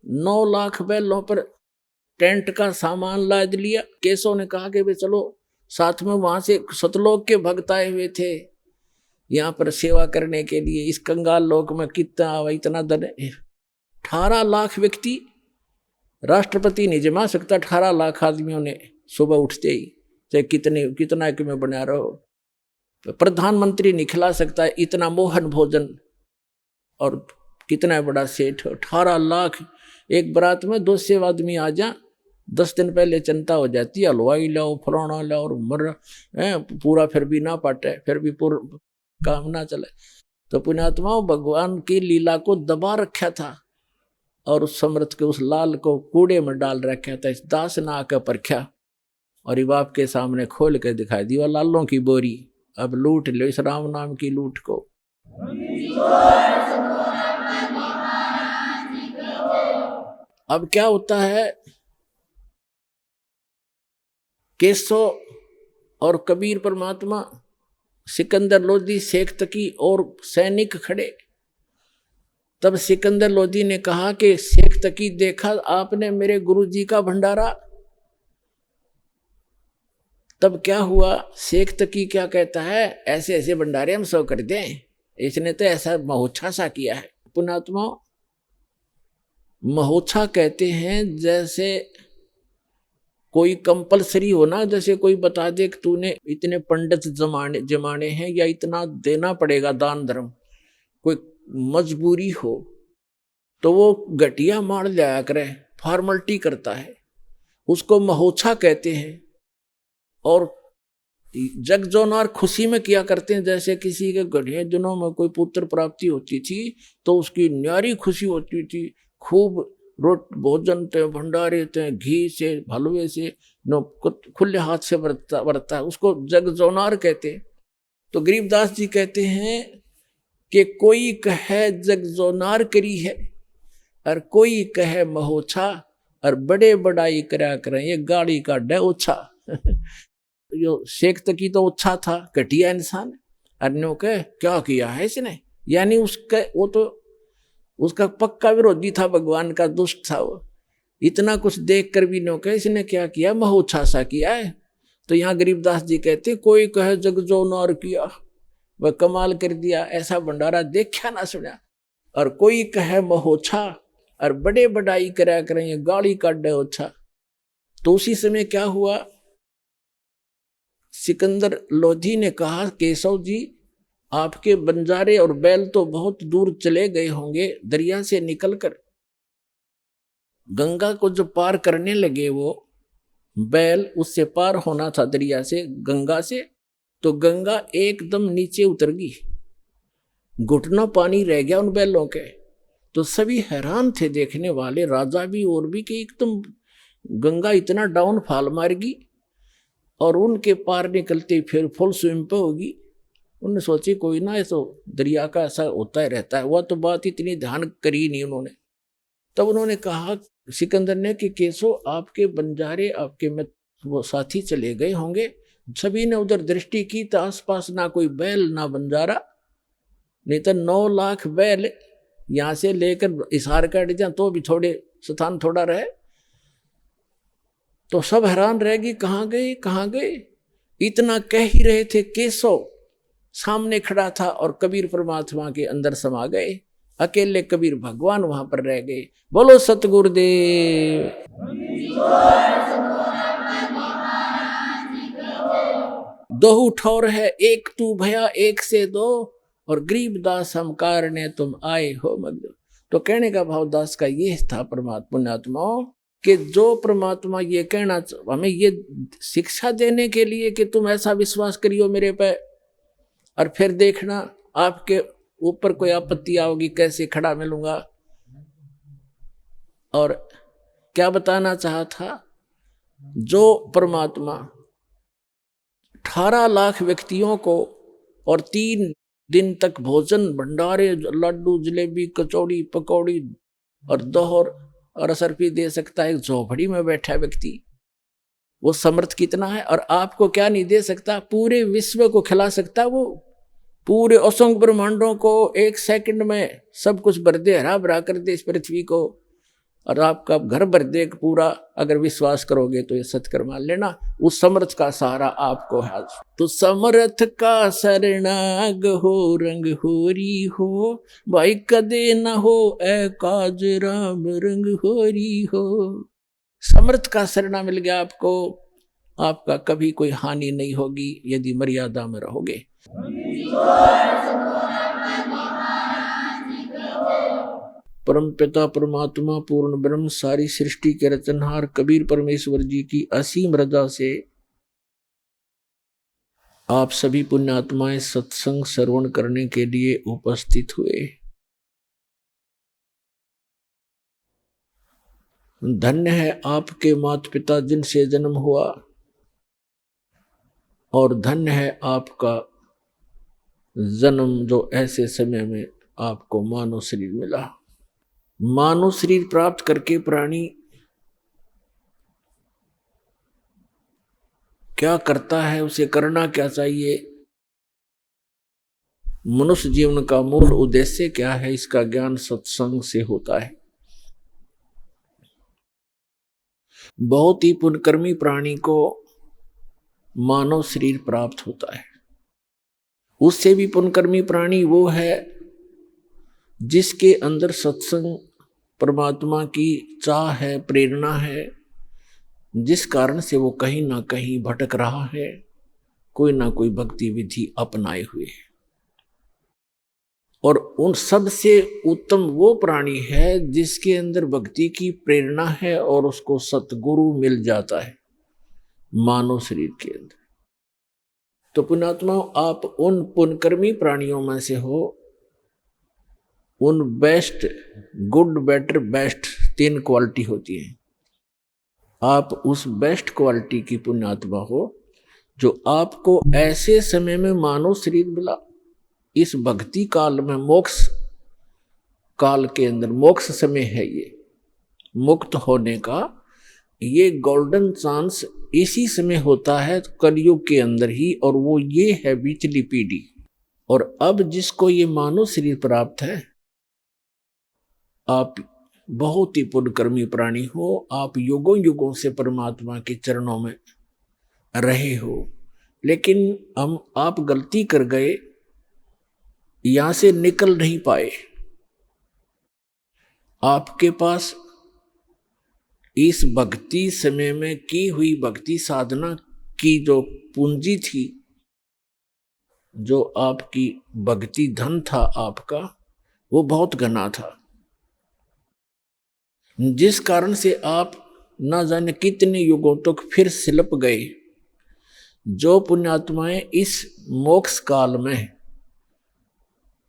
9 लाख बैलों पर टेंट का सामान लाद लिया। केशव ने कहा कि भाई चलो साथ में, वहां से सतलोक के भक्त आए हुए थे यहाँ पर सेवा करने के लिए। इस कंगाल लोक में कितना इतना धन, 18 लाख व्यक्ति राष्ट्रपति नहीं जमा सकता। 18 लाख आदमियों ने सुबह उठते ही, चाहे कितना कि मैं बना रहा हो, प्रधानमंत्री नहीं खिला सकता इतना मोहन भोजन। और कितना बड़ा सेठ, 18 लाख। एक बारात में 200 आदमी आ जा, 10 दिन पहले चिंता हो जाती है, हलवाई लाओ फलाना लाओ, और मर पूरा फिर भी ना पाटे, फिर भी पूरा काम ना चले। तो पुण्यात्माओं, भगवान की लीला को दबा रखा था और उस समर्थ के उस लाल को कूड़े में डाल रखा था। इस दास ने आकर परखा और ये बाप के सामने खोल के दिखाई दी, वह लालों की बोरी, अब लूट लो इस राम नाम की लूट को। अब क्या होता है, केशव और कबीर परमात्मा, सिकंदर लोधी, शेख तकी और सैनिक खड़े। तब सिकंदर लोधी ने कहा कि शेख तकी, देखा आपने मेरे गुरुजी का भंडारा। तब क्या हुआ, शेख तकी क्या कहता है, ऐसे ऐसे भंडारे हम सब कर दें, इसने तो ऐसा महोत्सा सा किया है। पुणात्मा, महोत्सा कहते हैं जैसे कोई कंपलसरी हो ना, जैसे कोई बता दे कि तूने इतने पंडित जमाने हैं या इतना देना पड़ेगा दान धर्म, कोई मजबूरी हो, तो वो घटिया मार जाया करे, फॉर्मलिटी करता है, उसको महोत्सा कहते हैं। और जग जोनार खुशी में किया करते हैं, जैसे किसी के घड़िया दिनों में कोई पुत्र प्राप्ति होती थी तो उसकी न्यारी खुशी होती थी, खूब भोजन थे, भंडारे थे, घी से हलवे से खुले हाथ से बरता है, उसको जग जोनार कहते। तो गरीबदास जी कहते हैं कि कोई कहे जग जोनार करी है और कोई कहे महोत्सा, और बड़े बड़ाई करा करें ये गाड़ी का डे ओछा। यो शेख तकी तो अच्छा था, घटिया इंसान, अन्यों के क्या किया है इसने, यानी उसका वो तो उसका पक्का विरोधी था, भगवान का दुष्ट था वो। इतना कुछ देख कर भी नो कहे इसने क्या किया, महोत्सा सा किया है। तो यहाँ गरीबदास जी कहते कोई कहे जग जो नौर किया, वह कमाल कर दिया, ऐसा भंडारा देखा ना सुना। और कोई कहे महोत्सा और बड़े बड़ाई करा करें ये गाड़ी काट दे ओछा। तो उसी समय क्या हुआ, सिकंदर लोधी ने कहा केशव जी आपके बंजारे और बैल तो बहुत दूर चले गए होंगे, दरिया से निकलकर गंगा को जो पार करने लगे वो बैल, उससे पार होना था दरिया से गंगा से, तो गंगा एकदम नीचे उतर गई, घुटना पानी रह गया उन बैलों के। तो सभी हैरान थे देखने वाले, राजा भी और भी, कि एकदम गंगा इतना डाउन फॉल मारेगी और उनके पार निकलते फिर फुल स्विम पे होगी। उन्होंने सोची कोई ना, ऐसा दरिया का ऐसा होता ही रहता है, वह तो बात इतनी ध्यान करी नहीं उन्होंने। तब उन्होंने कहा सिकंदर ने कि केशव आपके बंजारे आपके में वो साथी चले गए होंगे। सभी ने उधर दृष्टि की तो आसपास ना कोई बैल ना बंजारा, नहीं तो 9 लाख बैल यहाँ से लेकर इशार काट जाए तो भी थोड़े स्थान थोड़ा रहे। तो सब हैरान रह गई, कहाँ गए कहाँ गए। इतना कह ही रहे थे केशव सामने खड़ा था और कबीर परमात्मा के अंदर समा गए। अकेले कबीर भगवान वहां पर रह गए। बोलो सतगुरुदेव। दोहू ठौर है एक तू भया एक से दो, और गरीबदास हम कारणे तुम आए हो मग्न। तो कहने का भाव दास का ये था परमात्मा पुण्यात्माओं कि जो परमात्मा ये कहना हमें ये शिक्षा देने के लिए कि तुम ऐसा विश्वास करियो मेरे पे, और फिर देखना आपके ऊपर कोई आपत्ति आओगी कैसे खड़ा मिलूंगा। और क्या बताना चाहा था, जो परमात्मा 18 लाख व्यक्तियों को और 3 दिन तक भोजन भंडारे लड्डू जलेबी कचौड़ी पकौड़ी और दोहर और असरफी दे सकता है, एक झोपड़ी में बैठा व्यक्ति, वो समर्थ कितना है। और आपको क्या नहीं दे सकता, पूरे विश्व को खिला सकता, वो पूरे असंख्य ब्रह्मांडों को 1 सेकंड में सब कुछ भर दे, हरा भरा कर दे इस पृथ्वी को, और आपका घर भर दे पूरा। अगर विश्वास करोगे तो ये सत्कर मान लेना, उस समर्थ का सहारा आपको है। तो समर्थ का शरणाग हो रंग होरी हो, भाई कदे न हो ए काज राम रंग होरी हो। समर्थ का शरणा मिल गया आपको, आपका कभी कोई हानि नहीं होगी यदि मर्यादा में रहोगे। परम पिता परमात्मा पूर्ण ब्रह्म सारी सृष्टि के रचनहार कबीर परमेश्वर जी की असीम रजा से आप सभी पुण्यात्माएं सत्संग श्रवण करने के लिए उपस्थित हुए। धन्य है आपके माता पिता जिनसे जन्म हुआ, और धन्य है आपका जन्म जो ऐसे समय में आपको मानव शरीर मिला। मानव शरीर प्राप्त करके प्राणी क्या करता है, उसे करना क्या चाहिए, मनुष्य जीवन का मूल उद्देश्य क्या है, इसका ज्ञान सत्संग से होता है। बहुत ही पुण्यकर्मी प्राणी को मानव शरीर प्राप्त होता है। उससे भी पुण्यकर्मी प्राणी वो है जिसके अंदर सत्संग परमात्मा की चाह है, प्रेरणा है, जिस कारण से वो कहीं ना कहीं भटक रहा है, कोई ना कोई भक्ति विधि अपनाए हुए है। और उन सब से उत्तम वो प्राणी है जिसके अंदर भक्ति की प्रेरणा है और उसको सतगुरु मिल जाता है मानव शरीर के अंदर। तो पुण्यात्मा, आप उन पुण्यकर्मी प्राणियों में से हो, उन best, good, better, best 3 quality होती है। आप उस बेस्ट क्वालिटी की पुण्यात्मा हो जो आपको ऐसे समय में मानव शरीर मिला, इस भक्ति काल में, मोक्ष काल के अंदर, मोक्ष समय है ये, मुक्त होने का ये गोल्डन चांस इसी समय होता है कलयुग के अंदर ही, और वो ये है बीचली पीढ़ी। और अब जिसको ये मानव शरीर प्राप्त है, आप बहुत ही पुण्यकर्मी प्राणी हो, आप युगों युगों से परमात्मा के चरणों में रहे हो, लेकिन आप गलती कर गए, यहां से निकल नहीं पाए। आपके पास इस भक्ति समय में की हुई भक्ति साधना की जो पूंजी थी, जो आपकी भक्ति धन था आपका, वो बहुत घना था, जिस कारण से आप न जाने कितने युगों तक फिर सिलप गए। जो पुण्यात्माएं इस मोक्ष काल में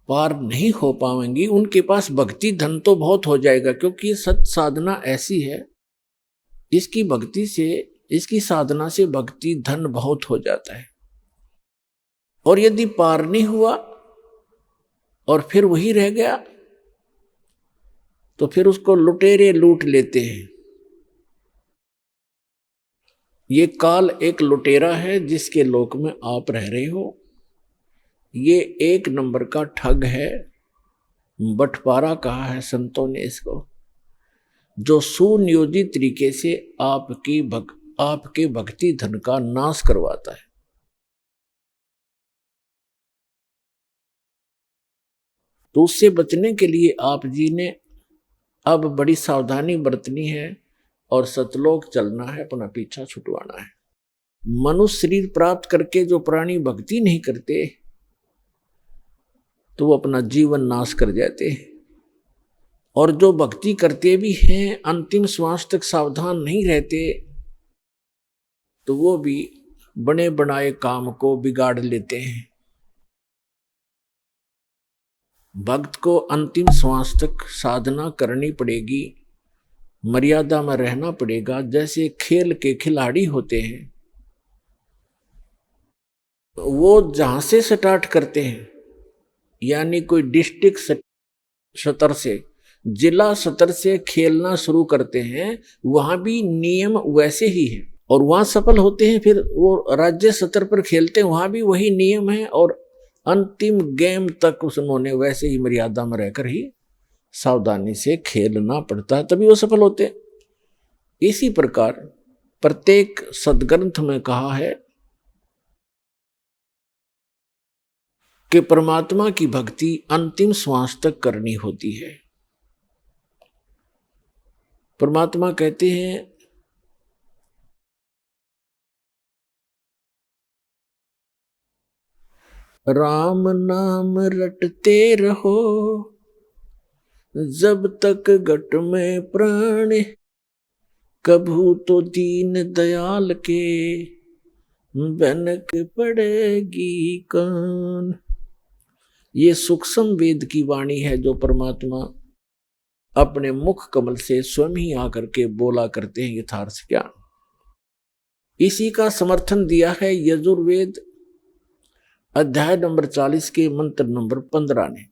पार नहीं हो पाएंगी, उनके पास भक्ति धन तो बहुत हो जाएगा, क्योंकि ये सत साधना ऐसी है, इसकी भक्ति से, इसकी साधना से भक्ति धन बहुत हो जाता है। और यदि पार नहीं हुआ और फिर वही रह गया, तो फिर उसको लुटेरे लूट लेते हैं। ये काल एक लुटेरा है जिसके लोक में आप रह रहे हो। ये 1 नंबर का ठग है, बंटवारा कहा है संतों ने इसको, जो सुनियोजित तरीके से आपके भक्ति धन का नाश करवाता है। तो उससे बचने के लिए आप जी ने अब बड़ी सावधानी बरतनी है और सतलोक चलना है, अपना पीछा छुटवाना है। मनुष्य शरीर प्राप्त करके जो प्राणी भक्ति नहीं करते तो वो अपना जीवन नाश कर जाते हैं, और जो भक्ति करते भी हैं अंतिम श्वास तक सावधान नहीं रहते तो वो भी बने बनाए काम को बिगाड़ लेते हैं। भक्त को अंतिम श्वास तक साधना करनी पड़ेगी, मर्यादा में रहना पड़ेगा। जैसे खेल के खिलाड़ी होते हैं, वो जहां से स्टार्ट करते हैं, यानी कोई डिस्ट्रिक्ट स्तर से, जिला स्तर से खेलना शुरू करते हैं, वहां भी नियम वैसे ही है और वहां सफल होते हैं। फिर वो राज्य स्तर पर खेलते हैं, वहां भी वही नियम है और अंतिम गेम तक उन्होंने वैसे ही मर्यादा में रहकर ही सावधानी से खेलना पड़ता है, तभी वो सफल होते हैं। इसी प्रकार प्रत्येक सदग्रंथ में कहा है कि परमात्मा की भक्ति अंतिम श्वास तक करनी होती है। परमात्मा कहते हैं राम नाम रटते रहो जब तक घट में प्राण, कभू तो दीन दयाल के बनक पड़ेगी कान। ये सूक्ष्म वेद की वाणी है जो परमात्मा अपने मुख कमल से स्वयं ही आकर के बोला करते हैं यथार्थ ज्ञान। इसी का समर्थन दिया है यजुर्वेद अध्याय नंबर 40 के मंत्र नंबर 15 ने।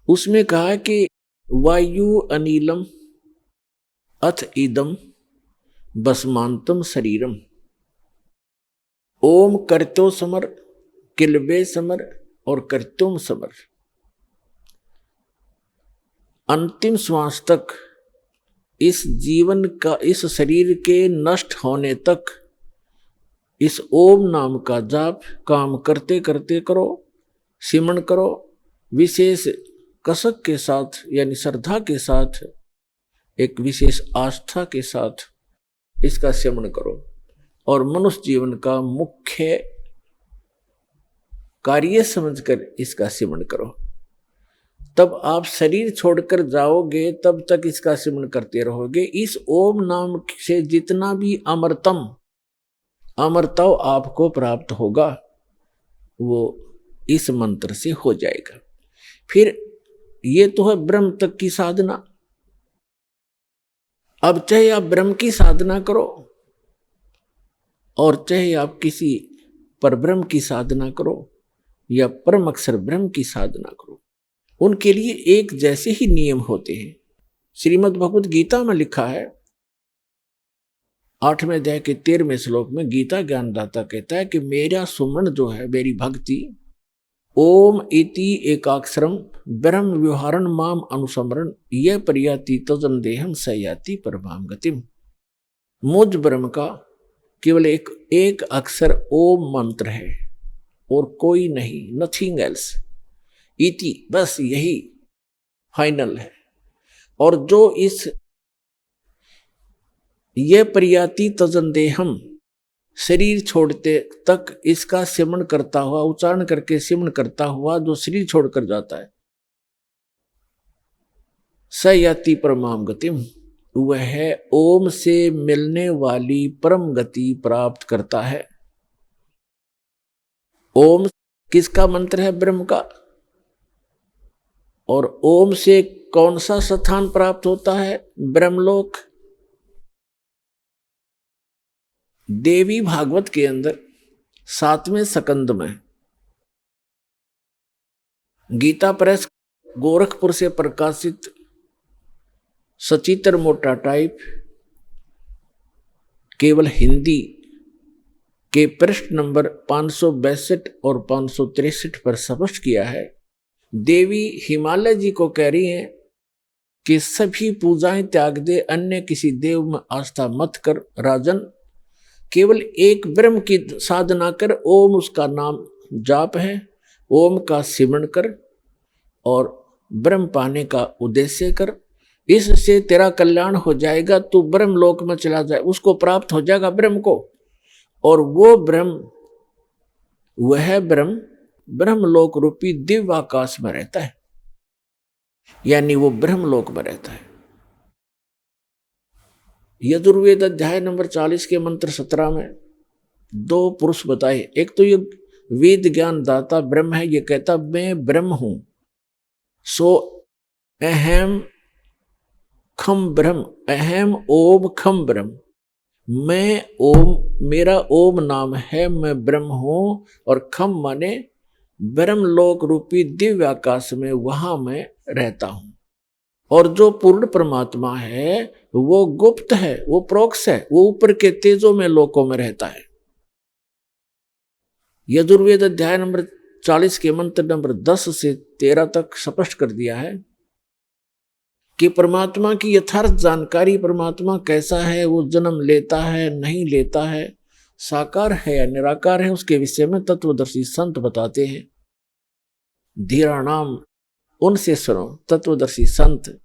उसमें कहा कि वायु अनिलम अथ इदम भस्मांतम शरीरम, ओम कर्त्यो समर किलबे समर और कर्त्युम समर। अंतिम श्वास तक इस जीवन का, इस शरीर के नष्ट होने तक इस ओम नाम का जाप काम करते करते करो, सिमरण करो, विशेष कसक के साथ यानी श्रद्धा के साथ, एक विशेष आस्था के साथ इसका सिमरण करो और मनुष्य जीवन का मुख्य कार्य समझकर इसका सिमरण करो। तब आप शरीर छोड़कर जाओगे तब तक इसका सिमरण करते रहोगे। इस ओम नाम से जितना भी अमरत्व आपको प्राप्त होगा वो इस मंत्र से हो जाएगा। फिर ये तो है ब्रह्म तक की साधना। अब चाहे आप ब्रह्म की साधना करो और चाहे आप किसी परब्रह्म की साधना करो या परम अक्षर ब्रह्म की साधना करो, उनके लिए एक जैसे ही नियम होते हैं। श्रीमद् भगवत गीता में लिखा है 8वें अध्याय के 13वें श्लोक में गीता ज्ञानदाता कहता है कि मेरा सुमरण जो है, मेरी भक्ति, ओम इति एकाक्षरम ब्रह्म व्यवहारण माम अनुसमरण यह परियाति तजन देहम सयाति परमाम गतिम। मुझ ब्रह्म का केवल एक अक्षर ओम मंत्र है और कोई नहीं, नथिंग एल्स। इति बस यही फाइनल है। और जो इस ये परियाति तजनदेहम शरीर छोड़ते तक इसका सिमरण करता हुआ, उच्चारण करके सिमरण करता हुआ जो शरीर छोड़कर जाता है, सयाति परमाम गतिम, वह ओम से मिलने वाली परम गति प्राप्त करता है। ओम किसका मंत्र है? ब्रह्म का। और ओम से कौन सा स्थान प्राप्त होता है? ब्रह्मलोक। देवी भागवत के अंदर 7वें स्कंद में गीता प्रेस गोरखपुर से प्रकाशित सचित्र मोटा टाइप केवल हिंदी के पृष्ठ नंबर 562 और 563 पर स्पष्ट किया है। देवी हिमालय जी को कह रही हैं कि सभी पूजाएं त्याग दे, अन्य किसी देव में आस्था मत कर राजन, केवल एक ब्रह्म की साधना कर। ओम उसका नाम जाप है, ओम का सिमरण कर और ब्रह्म पाने का उद्देश्य कर, इससे तेरा कल्याण हो जाएगा, तू ब्रह्म लोक में चला जाए, उसको प्राप्त हो जाएगा ब्रह्म को। और वो ब्रह्म, वह ब्रह्म ब्रह्मलोक रूपी दिव्य आकाश में रहता है, यानी वो ब्रह्मलोक में रहता है। यजुर्वेद अध्याय नंबर 40 के मंत्र 17 में 2 पुरुष बताए। एक तो ये वेद ज्ञान दाता ब्रह्म है, ये कहता मैं ब्रह्म हूं, सो अहम खम ब्रह्म, अहम ओम खम ब्रह्म, मैं ओम, मेरा ओम नाम है, मैं ब्रह्म हूं। और खम माने ब्रह्मलोक रूपी दिव्य आकाश में, वहां मैं रहता हूं। और जो पूर्ण परमात्मा है वो गुप्त है, वो प्रोक्ष है, वो ऊपर के तेजों में लोकों में रहता है। यजुर्वेद अध्याय नंबर 40 के मंत्र नंबर 10 से 13 तक स्पष्ट कर दिया है कि परमात्मा की यथार्थ जानकारी, परमात्मा कैसा है, वो जन्म लेता है नहीं लेता है, साकार है या निराकार है, उसके विषय में तत्वदर्शी संत बताते हैं। धीराणाम, उनसे सुनो, तत्वदर्शी संत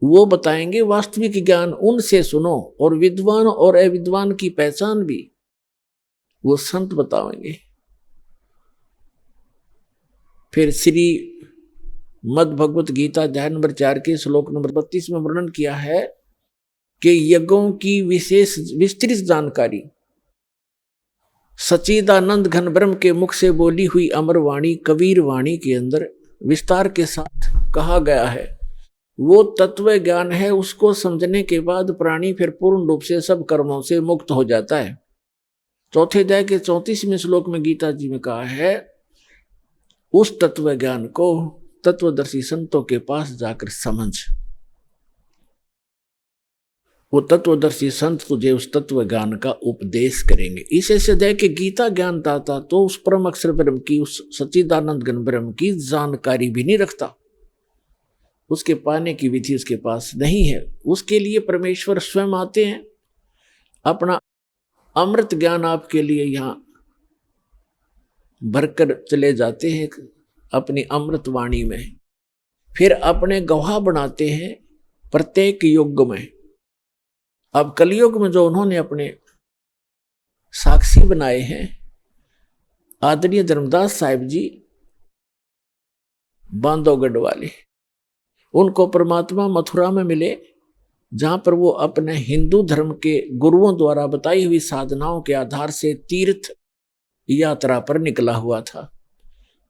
वो बताएंगे वास्तविक ज्ञान, उनसे सुनो। और विद्वान और अविद्वान की पहचान भी वो संत बताएंगे। फिर श्री मद भगवत गीता अध्याय नंबर 4 के श्लोक नंबर 32 में वर्णन किया है कि यज्ञों की विशेष विस्तृत जानकारी सच्चिदानंद घन ब्रह्म के मुख से बोली हुई अमर वाणी कबीर वाणी के अंदर विस्तार के साथ कहा गया है। वो तत्व ज्ञान है, उसको समझने के बाद प्राणी फिर पूर्ण रूप से सब कर्मों से मुक्त हो जाता है। चौथे अध्याय के 34वें श्लोक में गीता जी में कहा है, उस तत्व ज्ञान को तत्वदर्शी संतों के पास जाकर समझ। वो तत्वदर्शी संत तुझे उस तत्व ज्ञान का उपदेश करेंगे। इसे सदैव के गीता ज्ञान दाता तो उस परम अक्षर ब्रह्म की, उस सच्चिदानंद घन ब्रह्म की जानकारी भी नहीं रखता, उसके पाने की विधि उसके पास नहीं है। उसके लिए परमेश्वर स्वयं आते हैं, अपना अमृत ज्ञान आपके लिए यहाँ भरकर चले जाते हैं अपनी अमृत वाणी में, फिर अपने गवाह बनाते हैं प्रत्येक युग में। अब कलयुग में जो उन्होंने अपने साक्षी बनाए हैं, आदरणीय धर्मदास साहिब जी बांधवगढ़ वाले, उनको परमात्मा मथुरा में मिले, जहां पर वो अपने हिंदू धर्म के गुरुओं द्वारा बताई हुई साधनाओं के आधार से तीर्थ यात्रा पर निकला हुआ था।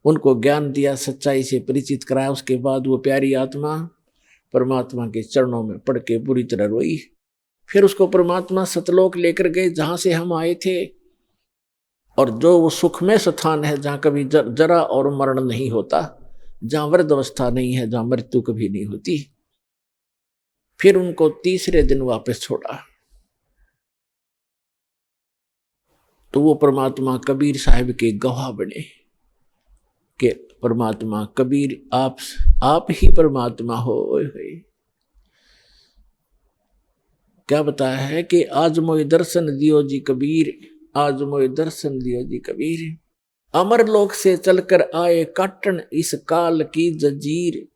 उनको ज्ञान दिया, सच्चाई से परिचित कराया। उसके बाद वो प्यारी आत्मा परमात्मा के चरणों में पड़ के बुरी तरह रोई। फिर उसको परमात्मा सतलोक लेकर गए, जहां से हम आए थे, और जो वो सुखमय स्थान है जहां कभी जरा और मरण नहीं होता, जहां वृद्ध अवस्था नहीं है, जहां मृत्यु कभी नहीं होती। फिर उनको तीसरे दिन वापस छोड़ा तो वो परमात्मा कबीर साहिब के गवाह बने कि परमात्मा कबीर आप ही परमात्मा हो। क्या बताया है कि आज मोए दर्शन दियो जी कबीर, आज मोए दर्शन दियो जी कबीर, अमर लोक से चलकर आए काटन इस काल की जंजीर।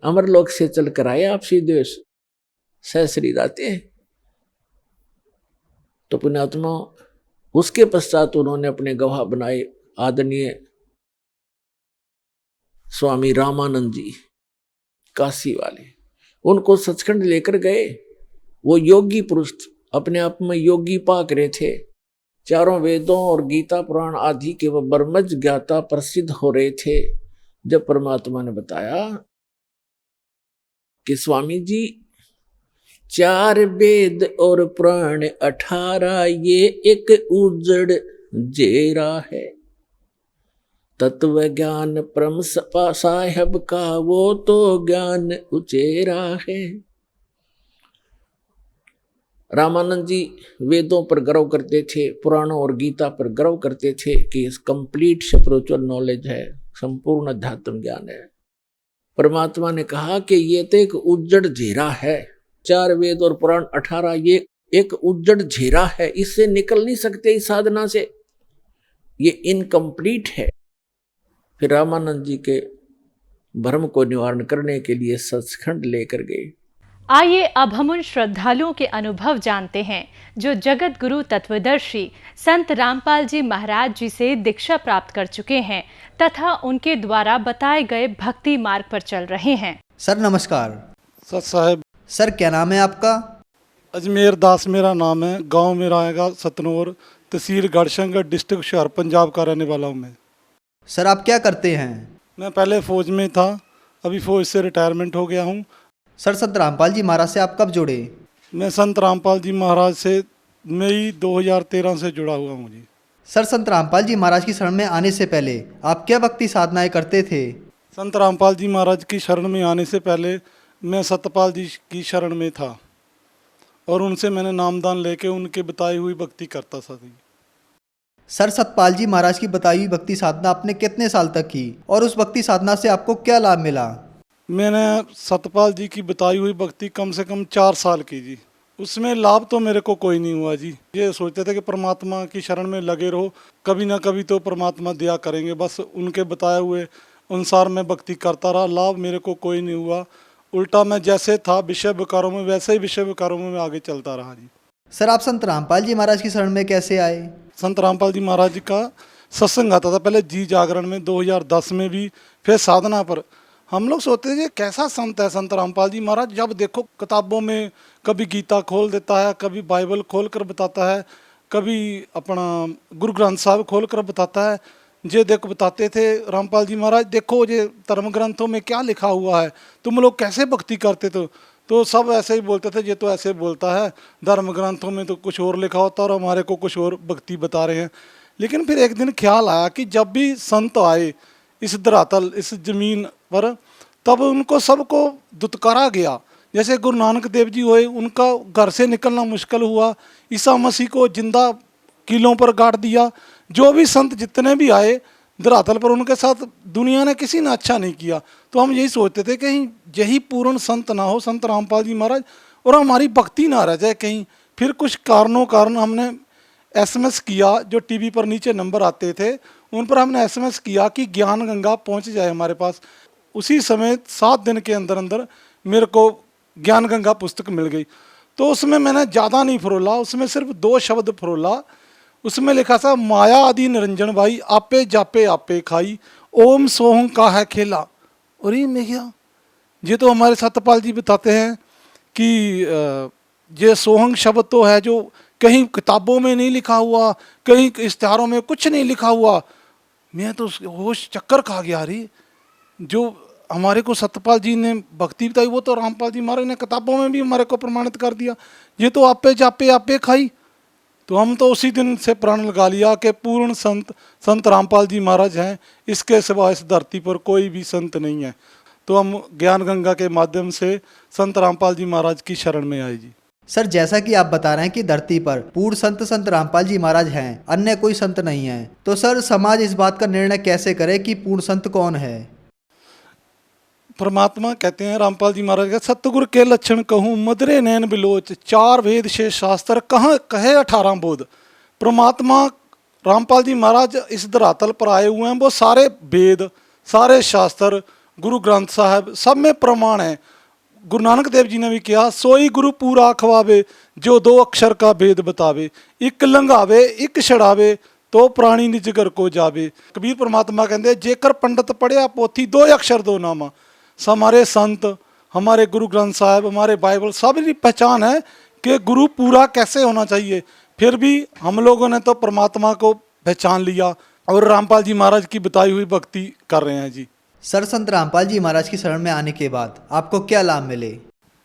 अमर लोक से चलकर आए आप सीधे सहसरी जाते हैं। तो पुण्यात्मा उसके पश्चात उन्होंने अपने गवाह बनाए आदरणीय स्वामी रामानंद जी काशी वाले, उनको सचखंड लेकर गए। वो योगी पुरुष अपने आप में योगी पाक रहे थे, चारों वेदों और गीता पुराण आदि के वो ब्रह्मज ज्ञाता प्रसिद्ध हो रहे थे। जब परमात्मा ने बताया कि स्वामी जी 4 वेद और पुराण 18 ये एक उजड़ जेरा है, तत्व ज्ञान परम साहेब का वो तो ज्ञान उचेरा है। रामानंद जी वेदों पर गर्व करते थे, पुराणों और गीता पर गर्व करते थे कि इस कंप्लीट स्पिरिचुअल नॉलेज है, संपूर्ण अध्यात्म ज्ञान है। परमात्मा ने कहा कि ये तो एक उज्जड़ झेरा है, 4 वेद और पुराण 18 ये एक उज्जड़ झेरा है, इससे निकल नहीं सकते इस साधना से, ये इनकम्प्लीट है। फिर रामानंद जी के भ्रम को निवारण करने के लिए सचखंड लेकर गए। आइए अब हम उन श्रद्धालुओं के अनुभव जानते हैं जो जगत गुरु तत्वदर्शी संत रामपाल जी महाराज जी से दीक्षा प्राप्त कर चुके हैं तथा उनके द्वारा बताए गए भक्ति मार्ग पर चल रहे हैं। सर नमस्कार। सत साहेब। सर क्या नाम है आपका? अजमेर दास मेरा नाम है। गांव मेरा आएगा सतनौर, तहसील गढ़शंकर, डिस्ट्रिक्ट हुशियार, पंजाब का रहने वाला हूँ मैं। सर आप क्या करते हैं? मैं पहले फ़ौज में था, अभी फ़ौज से रिटायरमेंट हो गया हूँ। सर संत रामपाल जी महाराज से आप कब जुड़े? मैं संत रामपाल जी महाराज से मई 2013 से जुड़ा हुआ हूँ जी। सर संत रामपाल जी महाराज की शरण में आने से पहले आप क्या भक्ति साधनाएं करते थे? संत रामपाल जी महाराज की शरण में आने से पहले मैं सतपाल जी की शरण में था और उनसे मैंने नामदान लेके उनके बताई हुई भक्ति करता था जी। सर सतपाल जी महाराज की बताई हुई भक्ति साधना आपने कितने साल तक की और उस भक्ति साधना से आपको क्या लाभ मिला? मैंने सतपाल जी की बताई हुई भक्ति कम से कम 4 साल की जी। उसमें लाभ तो मेरे को कोई नहीं हुआ जी। ये सोचते थे कि परमात्मा की शरण में लगे रहो, कभी ना कभी तो परमात्मा दिया करेंगे। बस उनके बताए हुए अनुसार मैं भक्ति करता रहा, लाभ मेरे को कोई नहीं हुआ। उल्टा मैं जैसे था विषय विकारों में वैसे ही विषय विकारों में मैं आगे चलता रहा जी। सर आप संत रामपाल जी महाराज की शरण में कैसे आए? संत रामपाल जी महाराज जी का सत्संग आता था पहले जी जागरण में 2010 में भी, फिर साधना पर। हम लोग सोचते थे कैसा संत है संत रामपाल जी महाराज। जब देखो किताबों में कभी गीता खोल देता है, कभी बाइबल खोल कर बताता है, कभी अपना गुरु ग्रंथ साहब खोल कर बताता है। ये देखो बताते थे रामपाल जी महाराज, देखो ये धर्म ग्रंथों में क्या लिखा हुआ है, तुम लोग कैसे भक्ति करते थे। तो सब ऐसे ही बोलते थे, ये तो ऐसे बोलता है, धर्म ग्रंथों में तो कुछ और लिखा होता और हमारे को कुछ और भक्ति बता रहे हैं। लेकिन फिर एक दिन ख्याल आया कि जब भी संत आए इस धरातल इस जमीन पर, तब उनको सबको दुत्कारा गया। जैसे गुरु नानक देव जी हुए, उनका घर से निकलना मुश्किल हुआ, ईसा मसीह को जिंदा कीलों पर गाड़ दिया। जो भी संत जितने भी आए धरातल पर, उनके साथ दुनिया ने किसी ने अच्छा नहीं किया। तो हम यही सोचते थे कहीं यही पूर्ण संत ना हो संत रामपाल जी महाराज, और हमारी भक्ति ना रह जाए कहीं। फिर कुछ कारण हमने SMS किया, जो टीवी पर नीचे नंबर आते थे उन पर हमने SMS किया कि ज्ञान गंगा पहुंच जाए हमारे पास। उसी समय 7 दिन के अंदर अंदर मेरे को ज्ञान गंगा पुस्तक मिल गई। तो उसमें मैंने ज़्यादा नहीं फरोला, उसमें सिर्फ 2 शब्द फरोला। उसमें लिखा था, माया आदि निरंजन भाई, आपे जापे आपे खाई, ओम सोहं का है खेला। और ये तो हमारे सतपाल जी बताते हैं कि ये सोहंग शब्द तो है जो कहीं किताबों में नहीं लिखा हुआ, कहीं इश्तिहारों में कुछ नहीं लिखा हुआ। मैं तो होश चक्कर खा गया। रही जो हमारे को सतपाल जी ने भक्ति बताई वो तो रामपाल जी महाराज ने किताबों में भी हमारे को प्रमाणित कर दिया। ये तो आपे जापे आपे खाई। तो हम तो उसी दिन से प्रण लगा लिया कि पूर्ण संत रामपाल जी महाराज हैं, इसके सिवा इस धरती पर कोई भी संत नहीं है। तो हम ज्ञान गंगा के माध्यम से संत रामपाल जी महाराज की शरण में आए जी। सर जैसा कि आप बता रहे हैं कि धरती पर पूर्ण संत रामपाल जी महाराज हैं, अन्य कोई संत नहीं है, तो सर समाज इस बात का निर्णय कैसे करे कि पूर्ण संत कौन है? परमात्मा कहते हैं रामपाल जी महाराज का, सतगुर के लक्षण कहूँ मदरे नैन बिलोच, 4 वेद 6 शास्त्र कहाँ कहे 18 बोध। परमात्मा रामपाल जी महाराज इस धरातल पर आए हुए हैं, वो सारे वेद सारे शास्त्र गुरु ग्रंथ साहब सब में प्रमाण है। गुरु नानक देव जी ने भी किया, सोई गुरु पूरा खवावे, जो 2 अक्षर का भेद बतावे, एक लंघावे एक छड़ावे, तो प्राणी निज घर को जावे। कबीर परमात्मा कहते जेकर पंडित पढ़िया पोथी, 2 अक्षर 2 नामा। हमारे संत हमारे गुरु ग्रंथ साहब हमारे बाइबल सब की पहचान है कि गुरु पूरा कैसे होना चाहिए। फिर भी हम लोगों ने तो परमात्मा को पहचान लिया और रामपाल जी महाराज की बताई हुई भक्ति कर रहे हैं जी। सर संत रामपाल जी महाराज की शरण में आने के बाद आपको क्या लाभ मिले?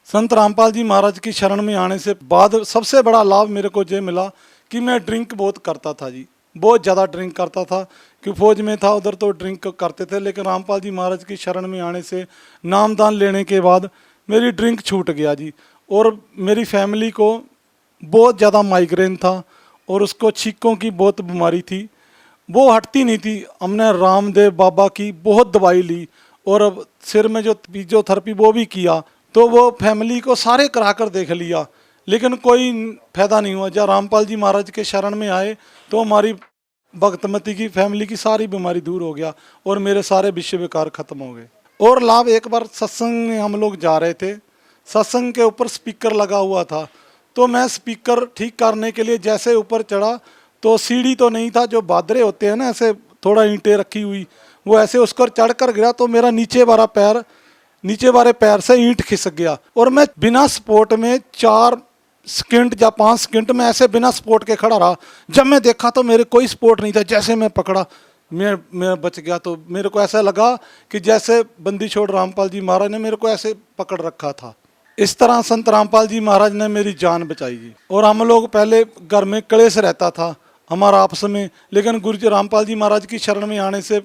संत रामपाल जी महाराज की शरण में आने से बाद सबसे बड़ा लाभ मेरे को ये मिला कि मैं ड्रिंक बहुत करता था जी, बहुत ज़्यादा ड्रिंक करता था। कि फौज में था उधर तो ड्रिंक करते थे, लेकिन रामपाल जी महाराज की शरण में आने से नामदान लेने के बाद मेरी ड्रिंक छूट गया जी। और मेरी फैमिली को बहुत ज़्यादा माइग्रेन था और उसको छींकों की बहुत बीमारी थी, वो हटती नहीं थी। हमने रामदेव बाबा की बहुत दवाई ली और अब सिर में जो फिजियोथेरेपी वो भी किया, तो वो फैमिली को सारे करा कर देख लिया, लेकिन कोई फायदा नहीं हुआ। जब रामपाल जी महाराज के शरण में आए तो हमारी भगतमती की फैमिली की सारी बीमारी दूर हो गया और मेरे सारे विषय विकार खत्म हो गए। और लाभ, एक बार सत्संग में हम लोग जा रहे थे, सत्संग के ऊपर स्पीकर लगा हुआ था, तो मैं स्पीकर ठीक करने के लिए जैसे ऊपर चढ़ा तो सीढ़ी तो नहीं था, जो बादरे होते हैं ना ऐसे थोड़ा ईंटें रखी हुई, वो ऐसे उस पर चढ़ कर गिरा तो मेरा नीचे वाले पैर से ईंट खिसक गया और मैं बिना सपोर्ट में 4 सेकंड या 5 सेकंड में ऐसे बिना सपोर्ट के खड़ा रहा। जब मैं देखा तो मेरे कोई सपोर्ट नहीं था, जैसे मैं पकड़ा मैं बच गया। तो मेरे को ऐसा लगा कि जैसे बंदी छोड़ रामपाल जी महाराज ने मेरे को ऐसे पकड़ रखा था। इस तरह संत रामपाल जी महाराज ने मेरी जान बचाई जी। और हम लोग पहले घर में क्लेश रहता था हमारा आपस में, लेकिन गुरु जी रामपाल जी महाराज की शरण में आने से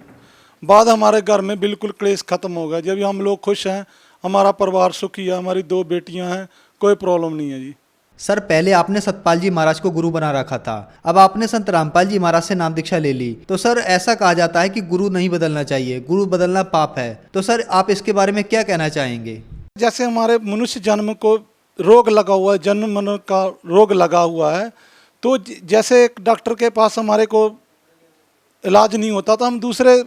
बाद हमारे घर में बिल्कुल क्लेश खत्म हो गया। जब हम लोग खुश हैं, हमारा परिवार सुखी है, हमारी 2 बेटियां हैं, कोई प्रॉब्लम नहीं है जी। सर, पहले आपने सतपाल जी महाराज को गुरु बना रखा था, अब आपने संत रामपाल जी महाराज से नाम दीक्षा ले ली, तो सर ऐसा कहा जाता है कि गुरु नहीं बदलना चाहिए, गुरु बदलना पाप है, तो सर आप इसके बारे में क्या कहना चाहेंगे? जैसे हमारे मनुष्य जन्म को रोग लगा हुआ है, जन्म मन का रोग लगा हुआ है, तो जैसे एक डॉक्टर के पास हमारे को इलाज नहीं होता तो हम दूसरे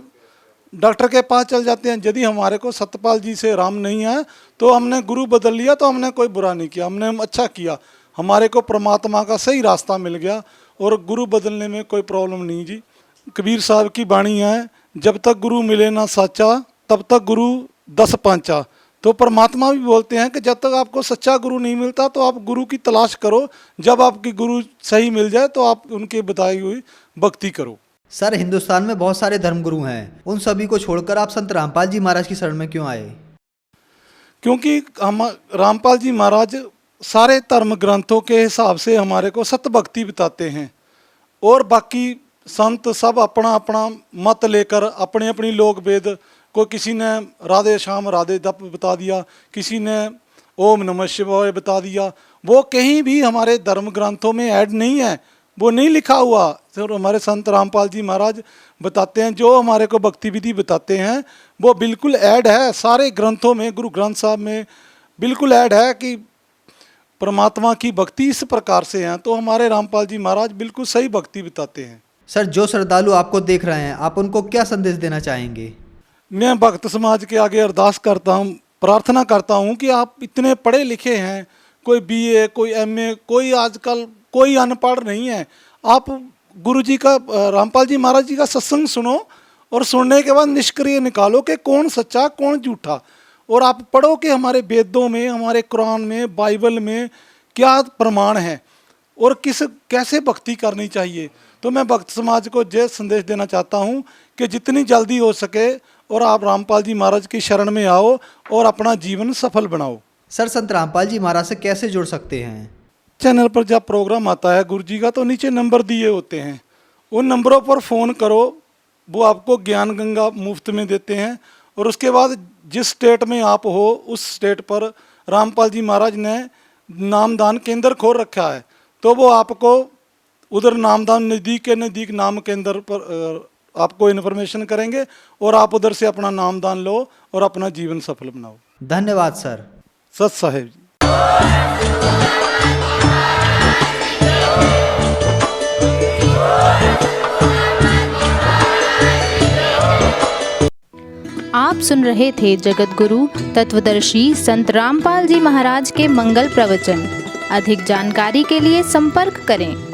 डॉक्टर के पास चल जाते हैं। यदि हमारे को सतपाल जी से आराम नहीं है तो हमने गुरु बदल लिया, तो हमने कोई बुरा नहीं किया, हमने अच्छा किया, हमारे को परमात्मा का सही रास्ता मिल गया और गुरु बदलने में कोई प्रॉब्लम नहीं जी। कबीर साहब की वाणी है, जब तक गुरु मिले ना साचा तब तक गुरु 10 पांचा। तो परमात्मा भी बोलते हैं कि जब तक आपको सच्चा गुरु नहीं मिलता तो आप गुरु की तलाश करो, जब आपकी गुरु सही मिल जाए तो आप उनके बताई हुई भक्ति करो। सर, हिंदुस्तान में बहुत सारे धर्मगुरु हैं, उन सभी को छोड़कर आप संत रामपाल जी महाराज की शरण में क्यों आए? क्योंकि हम रामपाल जी महाराज सारे धर्म ग्रंथों के हिसाब से हमारे को सत भक्ति बताते हैं और बाकी संत सब अपना अपना मत लेकर अपने अपनी लोक वेद, कोई किसी ने राधे श्याम राधे दप बता दिया, किसी ने ओम नमः शिवाय बता दिया, वो कहीं भी हमारे धर्म ग्रंथों में ऐड नहीं है, वो नहीं लिखा हुआ। तो हमारे संत रामपाल जी महाराज बताते हैं, जो हमारे को भक्ति विधि बताते हैं वो बिल्कुल ऐड है सारे ग्रंथों में, गुरु ग्रंथ साहब में बिल्कुल ऐड है कि परमात्मा की भक्ति इस प्रकार से है। तो हमारे रामपाल जी महाराज बिल्कुल सही भक्ति बताते हैं। सर, जो श्रद्धालु आपको देख रहे हैं, आप उनको क्या संदेश देना चाहेंगे? मैं भक्त समाज के आगे अरदास करता हूँ, प्रार्थना करता हूँ कि आप इतने पढ़े लिखे हैं, कोई BA, कोई MA, कोई आजकल कोई अनपढ़ नहीं है, आप गुरु जी का रामपाल जी महाराज जी का सत्संग सुनो और सुनने के बाद निष्क्रिय निकालो कि कौन सच्चा कौन झूठा, और आप पढ़ो कि हमारे वेदों में, हमारे कुरान में, बाइबल में क्या प्रमाण है और कैसे भक्ति करनी चाहिए। तो मैं भक्त समाज को यह संदेश देना चाहता हूँ कि जितनी जल्दी हो सके और आप रामपाल जी महाराज की शरण में आओ और अपना जीवन सफल बनाओ। सर, संत रामपाल जी महाराज से कैसे जुड़ सकते हैं? चैनल पर जब प्रोग्राम आता है गुरु जी का तो नीचे नंबर दिए होते हैं, उन नंबरों पर फ़ोन करो, वो आपको ज्ञान गंगा मुफ्त में देते हैं। और उसके बाद जिस स्टेट में आप हो उस स्टेट पर रामपाल जी महाराज ने नामदान केंद्र खोल रखा है, तो वो आपको उधर नामदान नज़दीक के नज़दीक नाम केंद्र पर आपको इन्फॉर्मेशन करेंगे और आप उधर से अपना नामदान लो और अपना जीवन सफल बनाओ। धन्यवाद सर। सत साहेब जी। आप सुन रहे थे जगत गुरु तत्वदर्शी संत रामपाल जी महाराज के मंगल प्रवचन। अधिक जानकारी के लिए संपर्क करें।